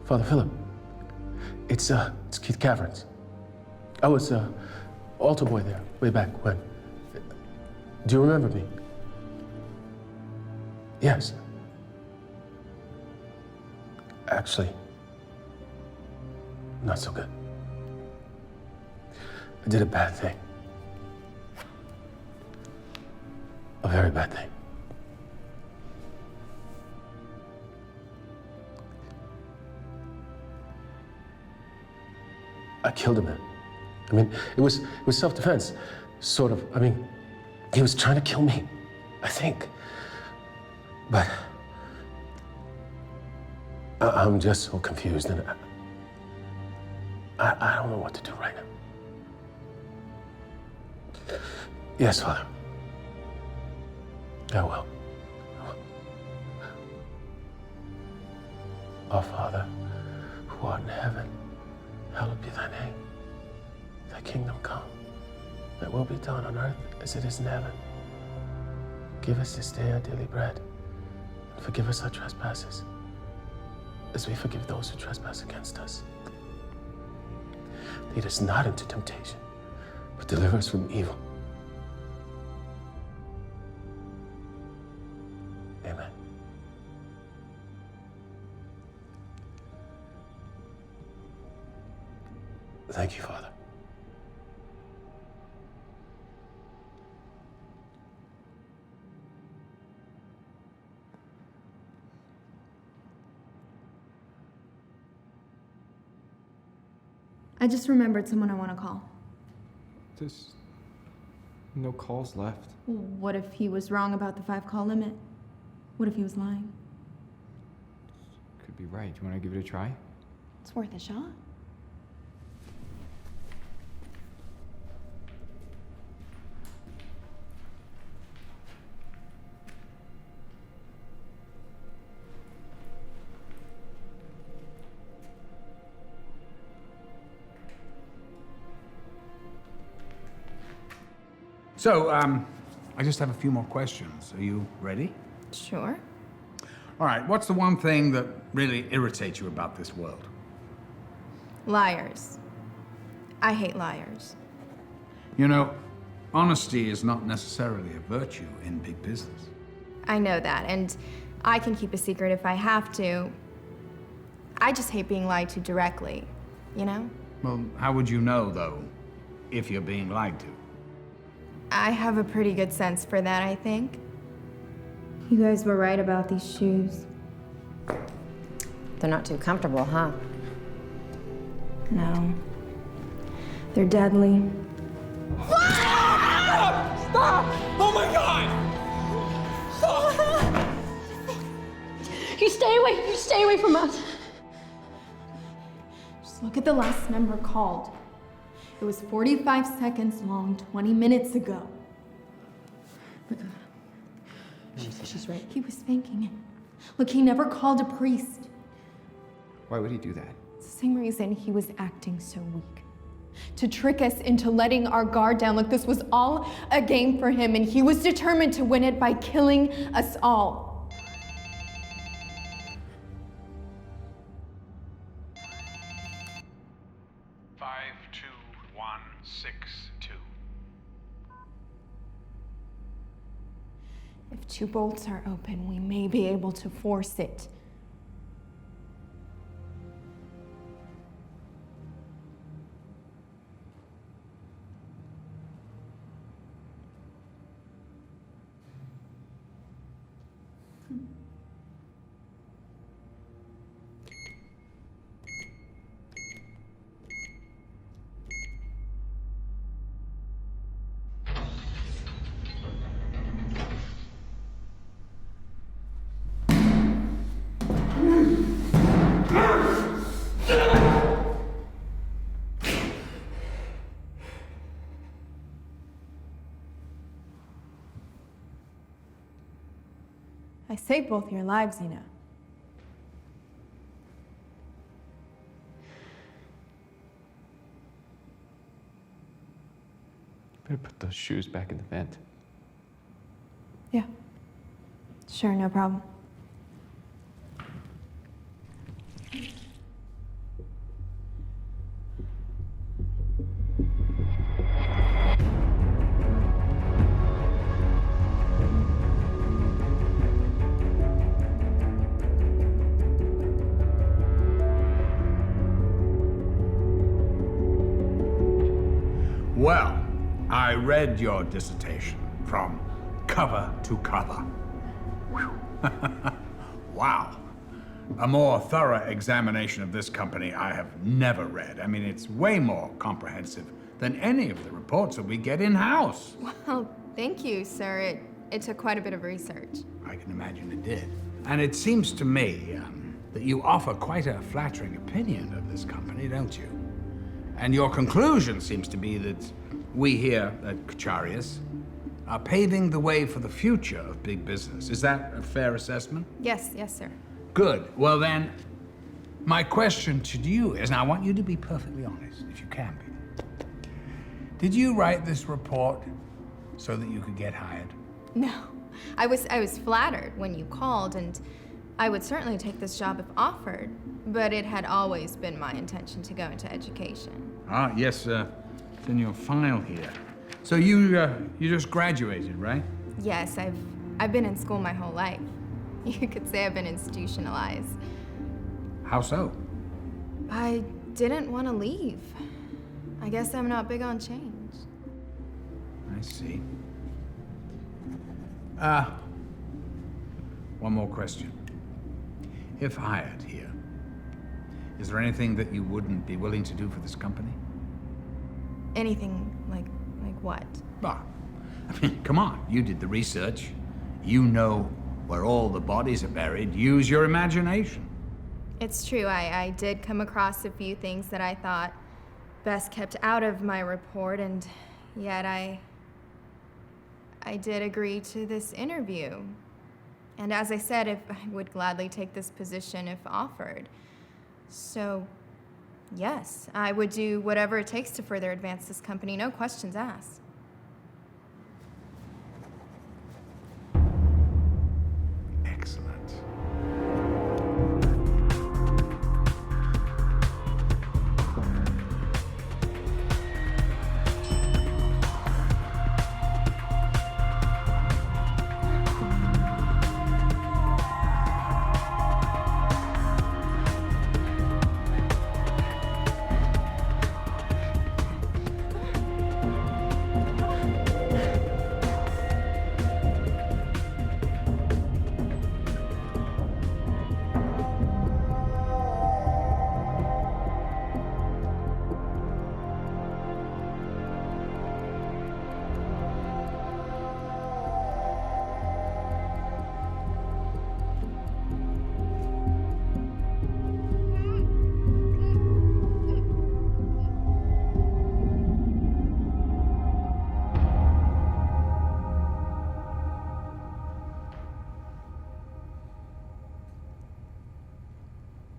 Father Philip. It's Keith Caverns. I was altar boy there way back when. Do you remember me? Yes. Actually, not so good. I did a bad thing. A very bad thing. I killed a man. I mean, it was self-defense, sort of. I mean, he was trying to kill me, I think. But I'm just so confused, and I don't know what to do right now. Yes, Father. I will. Our Father, who art in heaven, hallowed be thy name. Thy kingdom come. Thy will be done on earth as it is in heaven. Give us this day our daily bread, and forgive us our trespasses, as we forgive those who trespass against us. Lead us not into temptation, but deliver us from evil. Amen. Thank you, Father. I just remembered someone I want to call. There's no calls left. What if he was wrong about the 5-call limit? What if he was lying? Could be right. Do you want to give it a try? It's worth a shot. So, I just have a few more questions. Are you ready? Sure. All right, what's the one thing that really irritates you about this world? Liars. I hate liars. You know, honesty is not necessarily a virtue in big business. I know that, and I can keep a secret if I have to. I just hate being lied to directly, you know? Well, how would you know, though, if you're being lied to? I have a pretty good sense for that, I think. You guys were right about these shoes. They're not too comfortable, huh? No. They're deadly. Stop! Oh my God! You stay away from us. Just look at the last number called. It was 45 seconds long 20 minutes ago. She's right. He was faking it. Look, he never called a priest. Why would he do that? It's the same reason he was acting so weak. To trick us into letting our guard down. Look, this was all a game for him, and he was determined to win it by killing us all. 52162. If 2 bolts are open, we may be able to force it. I saved both your lives, you know. Better put those shoes back in the vent. Yeah. Sure, no problem. Well, I read your dissertation from cover to cover. Whew. Wow. A more thorough examination of this company I have never read. I mean, it's way more comprehensive than any of the reports that we get in-house. Well, thank you, sir. It took quite a bit of research. I can imagine it did. And it seems to me that you offer quite a flattering opinion of this company, don't you? And your conclusion seems to be that we here at Kacharius are paving the way for the future of big business. Is that a fair assessment? Yes, sir. Good. Well then, my question to you is, and I want you to be perfectly honest, if you can be. Did you write this report so that you could get hired? No, I was flattered when you called, and I would certainly take this job if offered, but it had always been my intention to go into education. Ah, yes, it's in your file here. So you just graduated, right? Yes, I've been in school my whole life. You could say I've been institutionalized. How so? I didn't want to leave. I guess I'm not big on change. I see. One more question. If hired here, is there anything that you wouldn't be willing to do for this company? Anything like what? Ah, I mean, come on, you did the research. You know where all the bodies are buried. Use your imagination. It's true, I did come across a few things that I thought best kept out of my report, and yet I did agree to this interview. And as I said, I would gladly take this position if offered. So, yes, I would do whatever it takes to further advance this company, no questions asked. Excellent.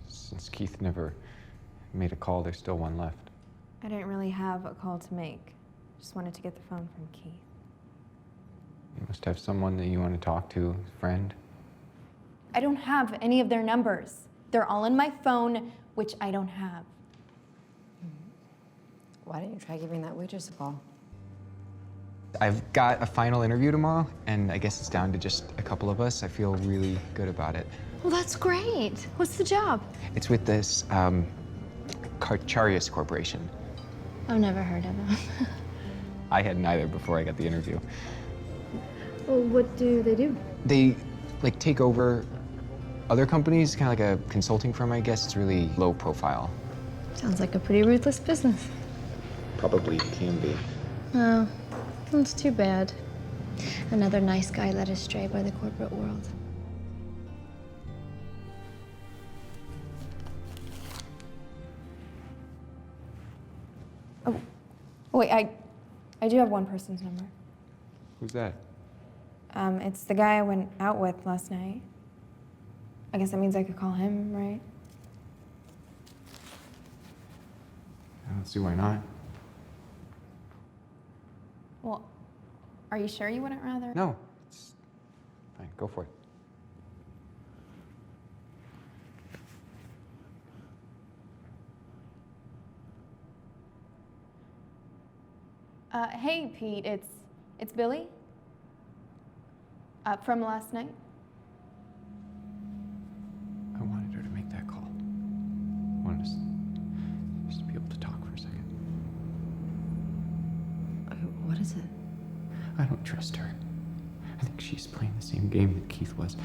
Since Keith never made a call, there's still one left. I didn't really have a call to make. Just wanted to get the phone from Keith. You must have someone that you want to talk to, a friend. I don't have any of their numbers. They're all in my phone, which I don't have. Why don't you try giving that waitress a call? I've got a final interview tomorrow, and I guess it's down to just a couple of us. I feel really good about it. Well, that's great. What's the job? It's with this, Kacharius Corporation. I've never heard of them. I hadn't either before I got the interview. Well, what do they do? They, like, take over other companies, kind of like a consulting firm, I guess. It's really low profile. Sounds like a pretty ruthless business. Probably can be. Oh, that's too bad. Another nice guy led astray by the corporate world. Oh, wait, I do have one person's number. Who's that? It's the guy I went out with last night. I guess that means I could call him, right? I don't see why not. Well, are you sure you wouldn't rather? No, it's fine. Go for it. Hey, Pete, it's Billy. From last night. I wanted her to make that call. I wanted us just to be able to talk for a second. What is it? I don't trust her. I think she's playing the same game that Keith was.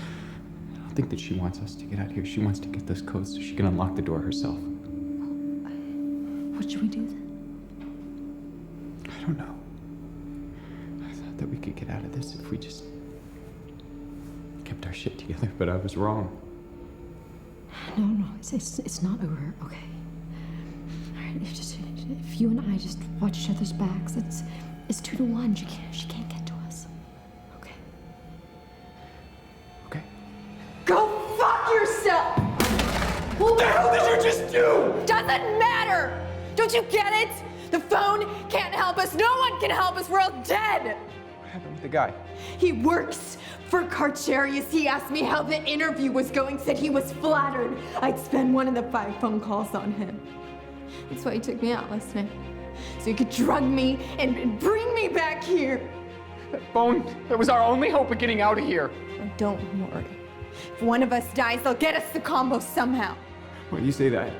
I don't think that she wants us to get out of here. She wants to get those codes so she can unlock the door herself. What should we do then? I don't know. I thought that we could get out of this if we just kept our shit together, but I was wrong. No, it's not over, okay? All right, if you and I just watch each other's backs, it's 2 to 1. She can't get to us. Okay. Okay. Go fuck yourself! What the hell did you just do? Doesn't matter! Don't you get it? The phone can't help us. No one can help us. We're all dead. What happened with the guy? He works for Carcharius. He asked me how the interview was going, said he was flattered I'd spend one of the 5 phone calls on him. That's why he took me out last night. So he could drug me and bring me back here. That phone, that was our only hope of getting out of here. Oh, don't worry. If one of us dies, they'll get us the combo somehow. Why do you say that?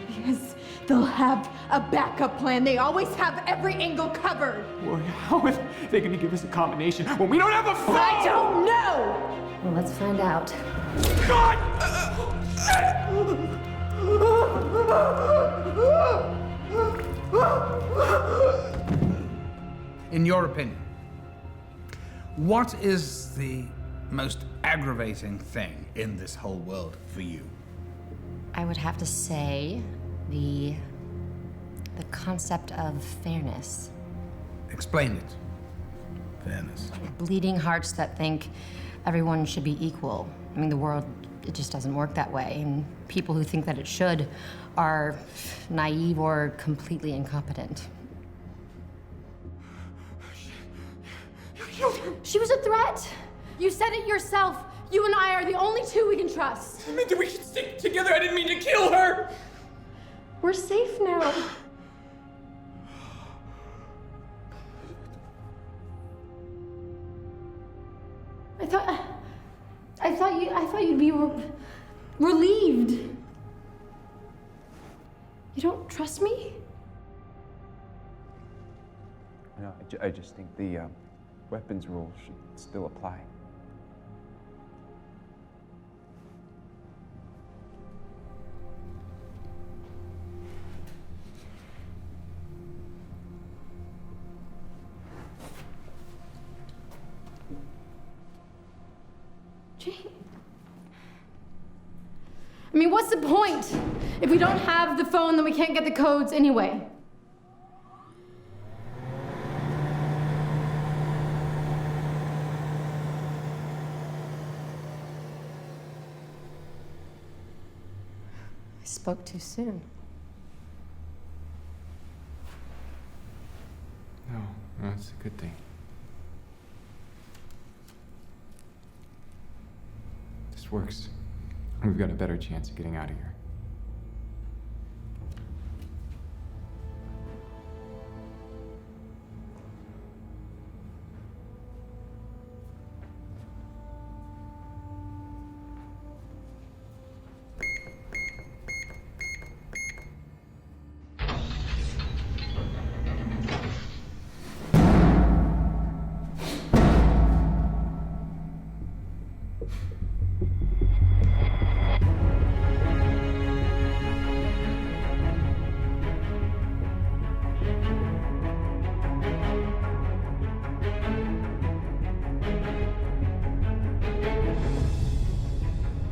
Because they'll have a backup plan. They always have every angle covered. Well, how are they going to give us a combination when we don't have a phone? I don't know! Well, let's find out. God! In your opinion, what is the most aggravating thing in this whole world for you? I would have to say the concept of fairness. Explain it. Fairness. Bleeding hearts that think everyone should be equal. I mean, the world, it just doesn't work that way. And people who think that it should are naive or completely incompetent. She was a threat. You said it yourself. You and I are the only 2 we can trust. I meant that we should stick together. I didn't mean to kill her. We're safe now. I thought you'd be relieved. You don't trust me? No, I just think the weapons rule should still apply. I mean, what's the point? If we don't have the phone, then we can't get the codes anyway. I spoke too soon. No, that's a good thing. This works. We've got a better chance of getting out of here.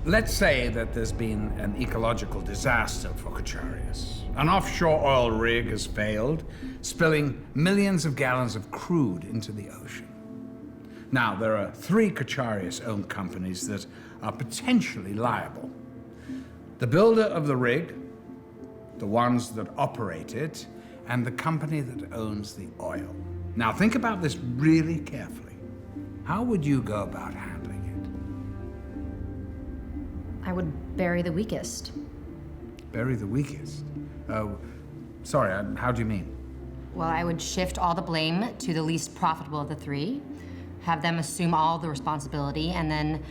Let's say that there's been an ecological disaster for Carcharius. An offshore oil rig has failed, spilling millions of gallons of crude into the ocean. Now, there are 3 Carcharius-owned companies that are potentially liable. The builder of the rig, the ones that operate it, and the company that owns the oil. Now, think about this really carefully. How would you go about handling it? I would bury the weakest. Bury the weakest? Oh, sorry, how do you mean? Well, I would shift all the blame to the least profitable of the 3, have them assume all the responsibility, and then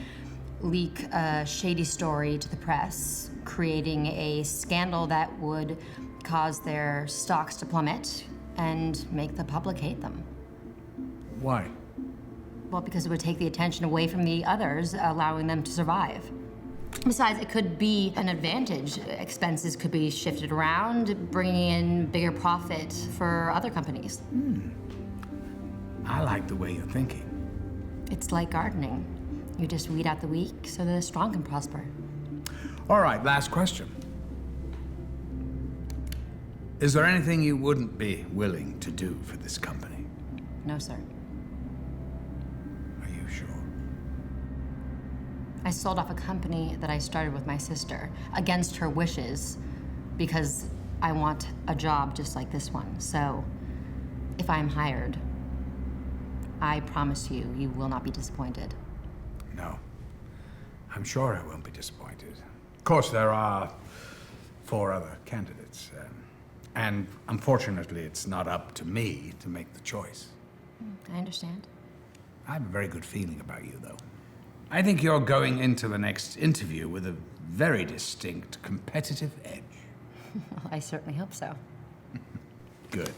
leak a shady story to the press, creating a scandal that would cause their stocks to plummet and make the public hate them. Why? Well, because it would take the attention away from the others, allowing them to survive. Besides, it could be an advantage. Expenses could be shifted around, bringing in bigger profit for other companies. I like the way you're thinking. It's like gardening. You just weed out the weak so the strong can prosper. All right, last question. Is there anything you wouldn't be willing to do for this company? No, sir. Are you sure? I sold off a company that I started with my sister against her wishes because I want a job just like this one. So if I'm hired, I promise you, you will not be disappointed. No. I'm sure I won't be disappointed. Of course, there are 4 other candidates. And unfortunately, it's not up to me to make the choice. I understand. I have a very good feeling about you, though. I think you're going into the next interview with a very distinct competitive edge. Well, I certainly hope so. Good.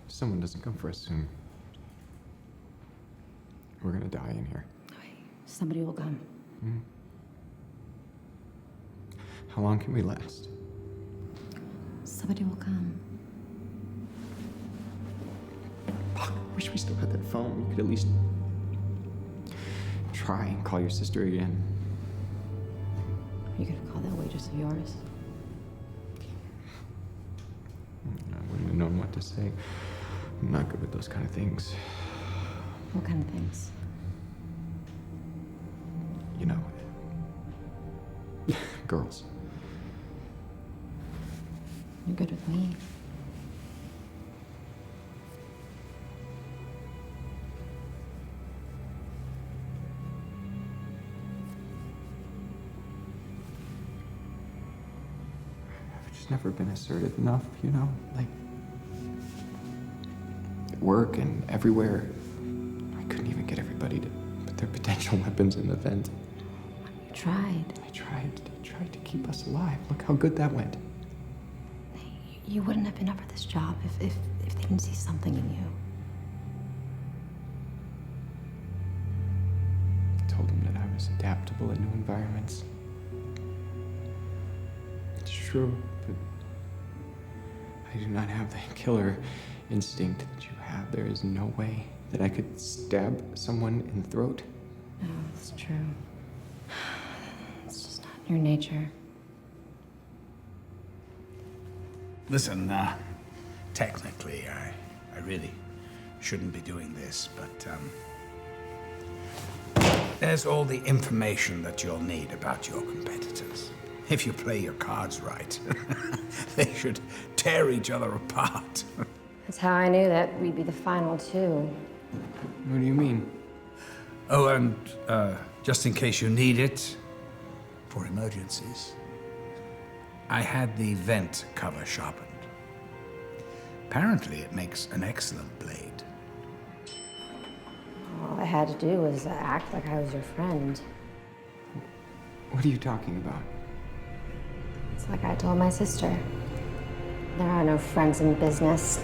If someone doesn't come for us soon, we're gonna die in here. Somebody will come. How long can we last? Somebody will come. Fuck, I wish we still had that phone. You could at least try and call your sister again. You could have called that waitress of yours. I wouldn't have known what to say. I'm not good with those kind of things. What kind of things? You know, girls. You're good with me. I've just never been assertive enough, you know? Like, at work and everywhere. I couldn't even get everybody to put their potential weapons in the vent. You tried. I tried to keep us alive. Look how good that went. You wouldn't have been up for this job if they didn't see something in you. I told them that I was adaptable in new environments. It's true, but I do not have the killer instinct that you have. There is no way that I could stab someone in the throat. No, it's true. It's just not in your nature. Listen, technically, I really shouldn't be doing this, but there's all the information that you'll need about your competitors. If you play your cards right, they should tear each other apart. That's how I knew that we'd be the final two. What do you mean? Oh, and just in case you need it for emergencies, I had the vent cover sharpened. Apparently, it makes an excellent blade. All I had to do was act like I was your friend. What are you talking about? It's like I told my sister. There are no friends in business.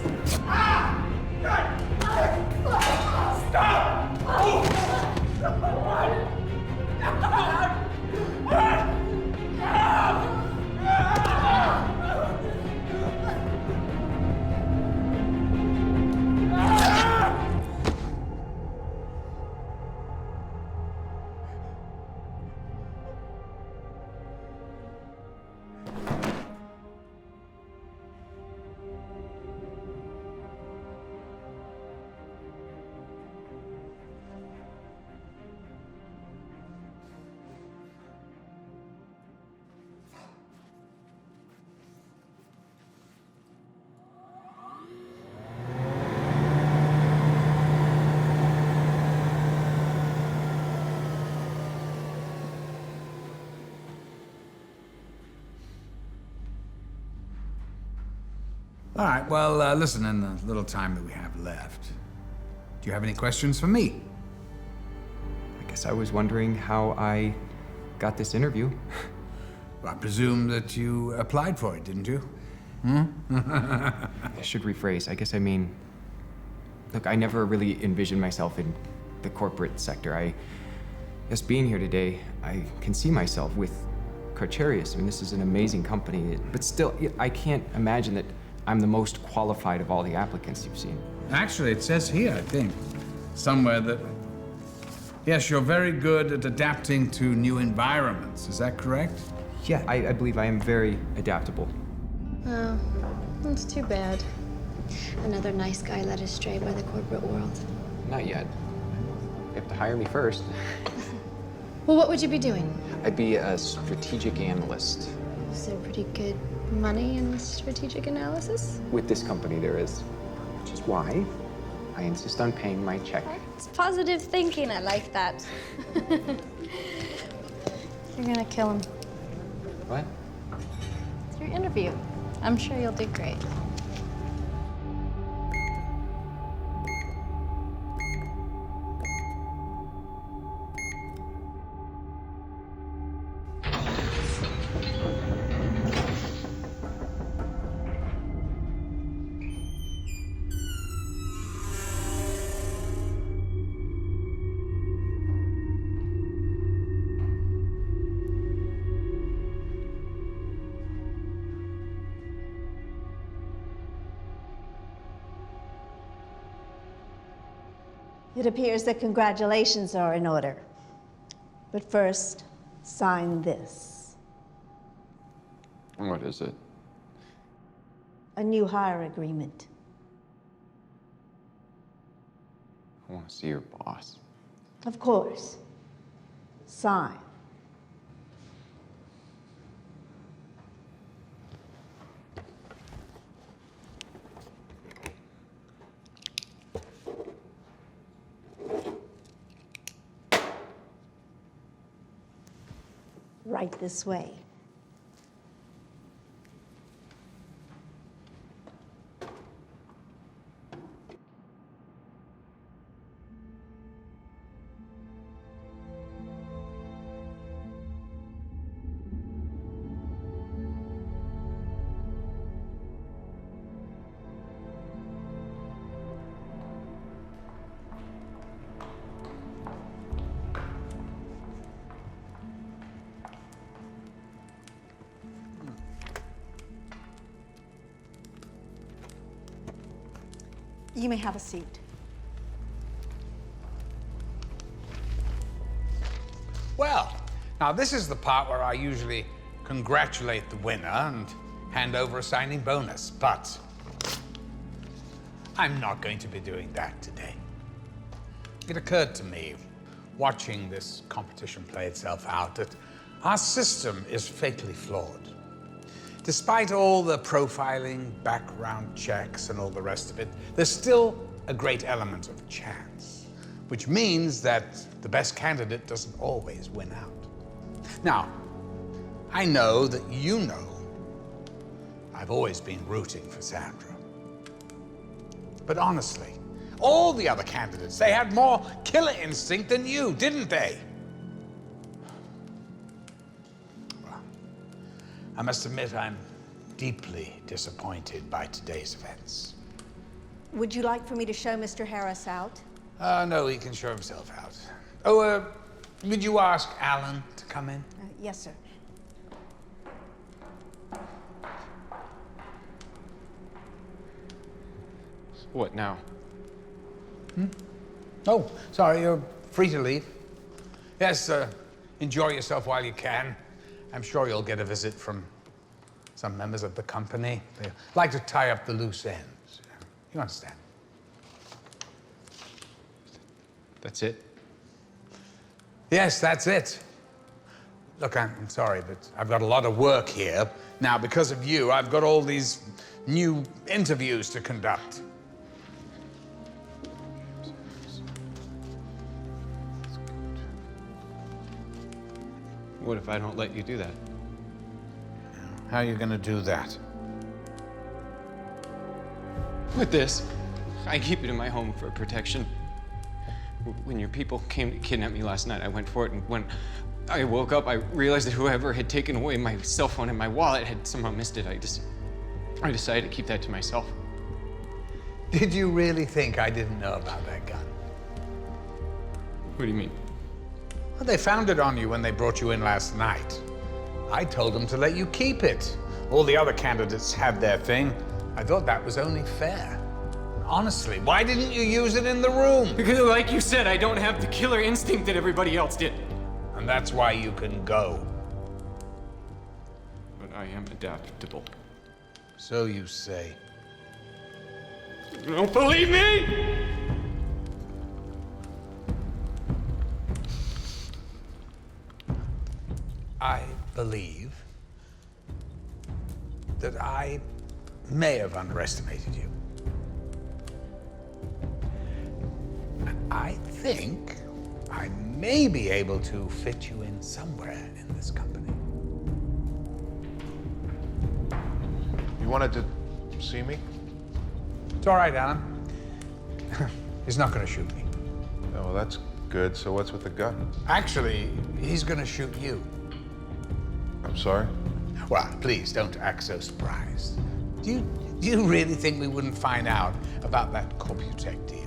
All right, well, listen, in the little time that we have left, do you have any questions for me? I guess I was wondering how I got this interview. Well, I presume that you applied for it, didn't you? I should rephrase. I guess I mean, look, I never really envisioned myself in the corporate sector. Just being here today, I can see myself with Carcharius. I mean, this is an amazing company, but still, I can't imagine that I'm the most qualified of all the applicants you've seen. Actually, it says here, I think, somewhere that, yes, you're very good at adapting to new environments. Is that correct? Yeah, I believe I am very adaptable. Oh, that's too bad. Another nice guy led astray by the corporate world. Not yet. You have to hire me first. Well, what would you be doing? I'd be a strategic analyst. Is there pretty good money in strategic analysis? With this company, there is. Which is why I insist on paying my check. It's positive thinking. I like that. You're gonna kill him. What? It's your interview. I'm sure you'll do great. It appears that congratulations are in order. But first, sign this. What is it? A new hire agreement. I want to see your boss. Of course. Sign. Right this way. You may have a seat. Well, now this is the part where I usually congratulate the winner and hand over a signing bonus, but I'm not going to be doing that today. It occurred to me, watching this competition play itself out, that our system is fatally flawed. Despite all the profiling, background checks, and all the rest of it, there's still a great element of chance, which means that the best candidate doesn't always win out. Now, I know that you know I've always been rooting for Sandra. But honestly, all the other candidates, they had more killer instinct than you, didn't they? Well, I must admit I'm deeply disappointed by today's events. Would you like for me to show Mr. Harris out? No, he can show himself out. Oh, would you ask Alan to come in? Yes, sir. What now? Oh, sorry, you're free to leave. Yes, enjoy yourself while you can. I'm sure you'll get a visit from some members of the company. They like to tie up the loose ends. You understand? That's it? Yes, that's it. Look, I'm sorry, but I've got a lot of work here. Now, because of you, I've got all these new interviews to conduct. What if I don't let you do that? How are you going to do that? With this, I keep it in my home for protection. When your people came to kidnap me last night, I went for it, and when I woke up, I realized that whoever had taken away my cell phone and my wallet had somehow missed it. I decided to keep that to myself. Did you really think I didn't know about that gun? What do you mean? Well, they found it on you when they brought you in last night. I told them to let you keep it. All the other candidates had their thing. I thought that was only fair. Honestly, why didn't you use it in the room? Because, like you said, I don't have the killer instinct that everybody else did. And that's why you can go. But I am adaptable. So you say. You don't believe me? I believe that I may have underestimated you. I think I may be able to fit you in somewhere in this company. You wanted to see me? It's all right, Alan. He's not going to shoot me. Oh, well, that's good. So what's with the gun? Actually, he's going to shoot you. I'm sorry? Well, please don't act so surprised. Do you really think we wouldn't find out about that Corputech deal?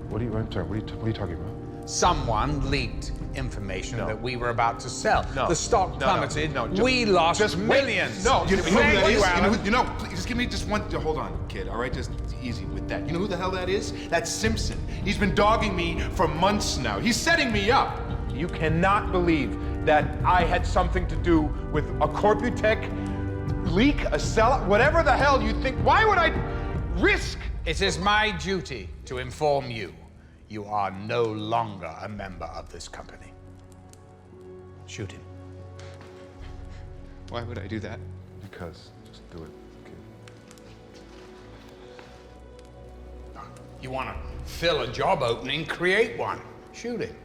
What are you talking about? Someone leaked information that we were about to sell. No. The stock plummeted. No, we lost just millions. No, you know who that is? Alan. You know, please, just give me just one. Hold on, kid. All right, just easy with that. You know who the hell that is? That's Simpson. He's been dogging me for months now. He's setting me up. You cannot believe that I had something to do with a Corputech leak, a sellout, whatever the hell you think. Why would I risk? It is my duty to inform you. You are no longer a member of this company. Shoot him. Why would I do that? Because. Just do it, kid. You want to fill a job opening, create one. Shoot him.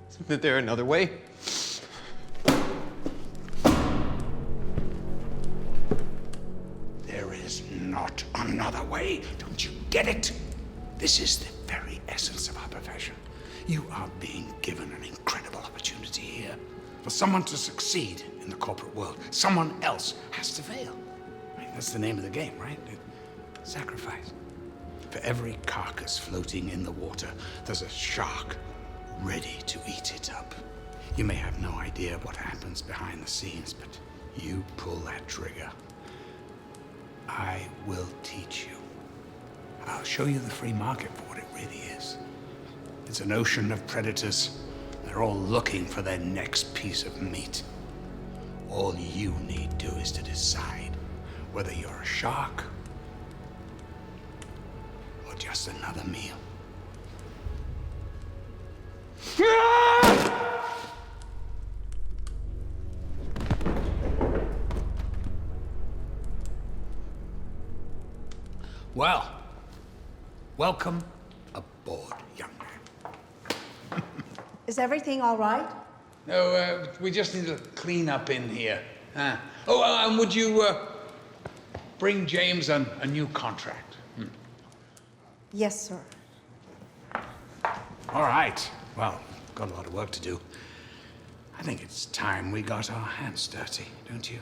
Isn't there another way? There is not another way. Don't you get it? This is the very essence of our profession. You are being given an incredible opportunity here. For someone to succeed in the corporate world, someone else has to fail. Right? That's the name of the game, right? Sacrifice. For every carcass floating in the water, there's a shark ready to eat it up. You may have no idea what happens behind the scenes, but you pull that trigger. I will teach you. I'll show you the free market for what it really is. It's an ocean of predators. They're all looking for their next piece of meat. All you need do is to decide whether you're a shark or just another meal. Well, welcome aboard, young man. Is everything all right? No, we just need to clean up in here. And would you bring James a new contract? Yes, sir. All right. Well, got a lot of work to do. I think it's time we got our hands dirty, don't you?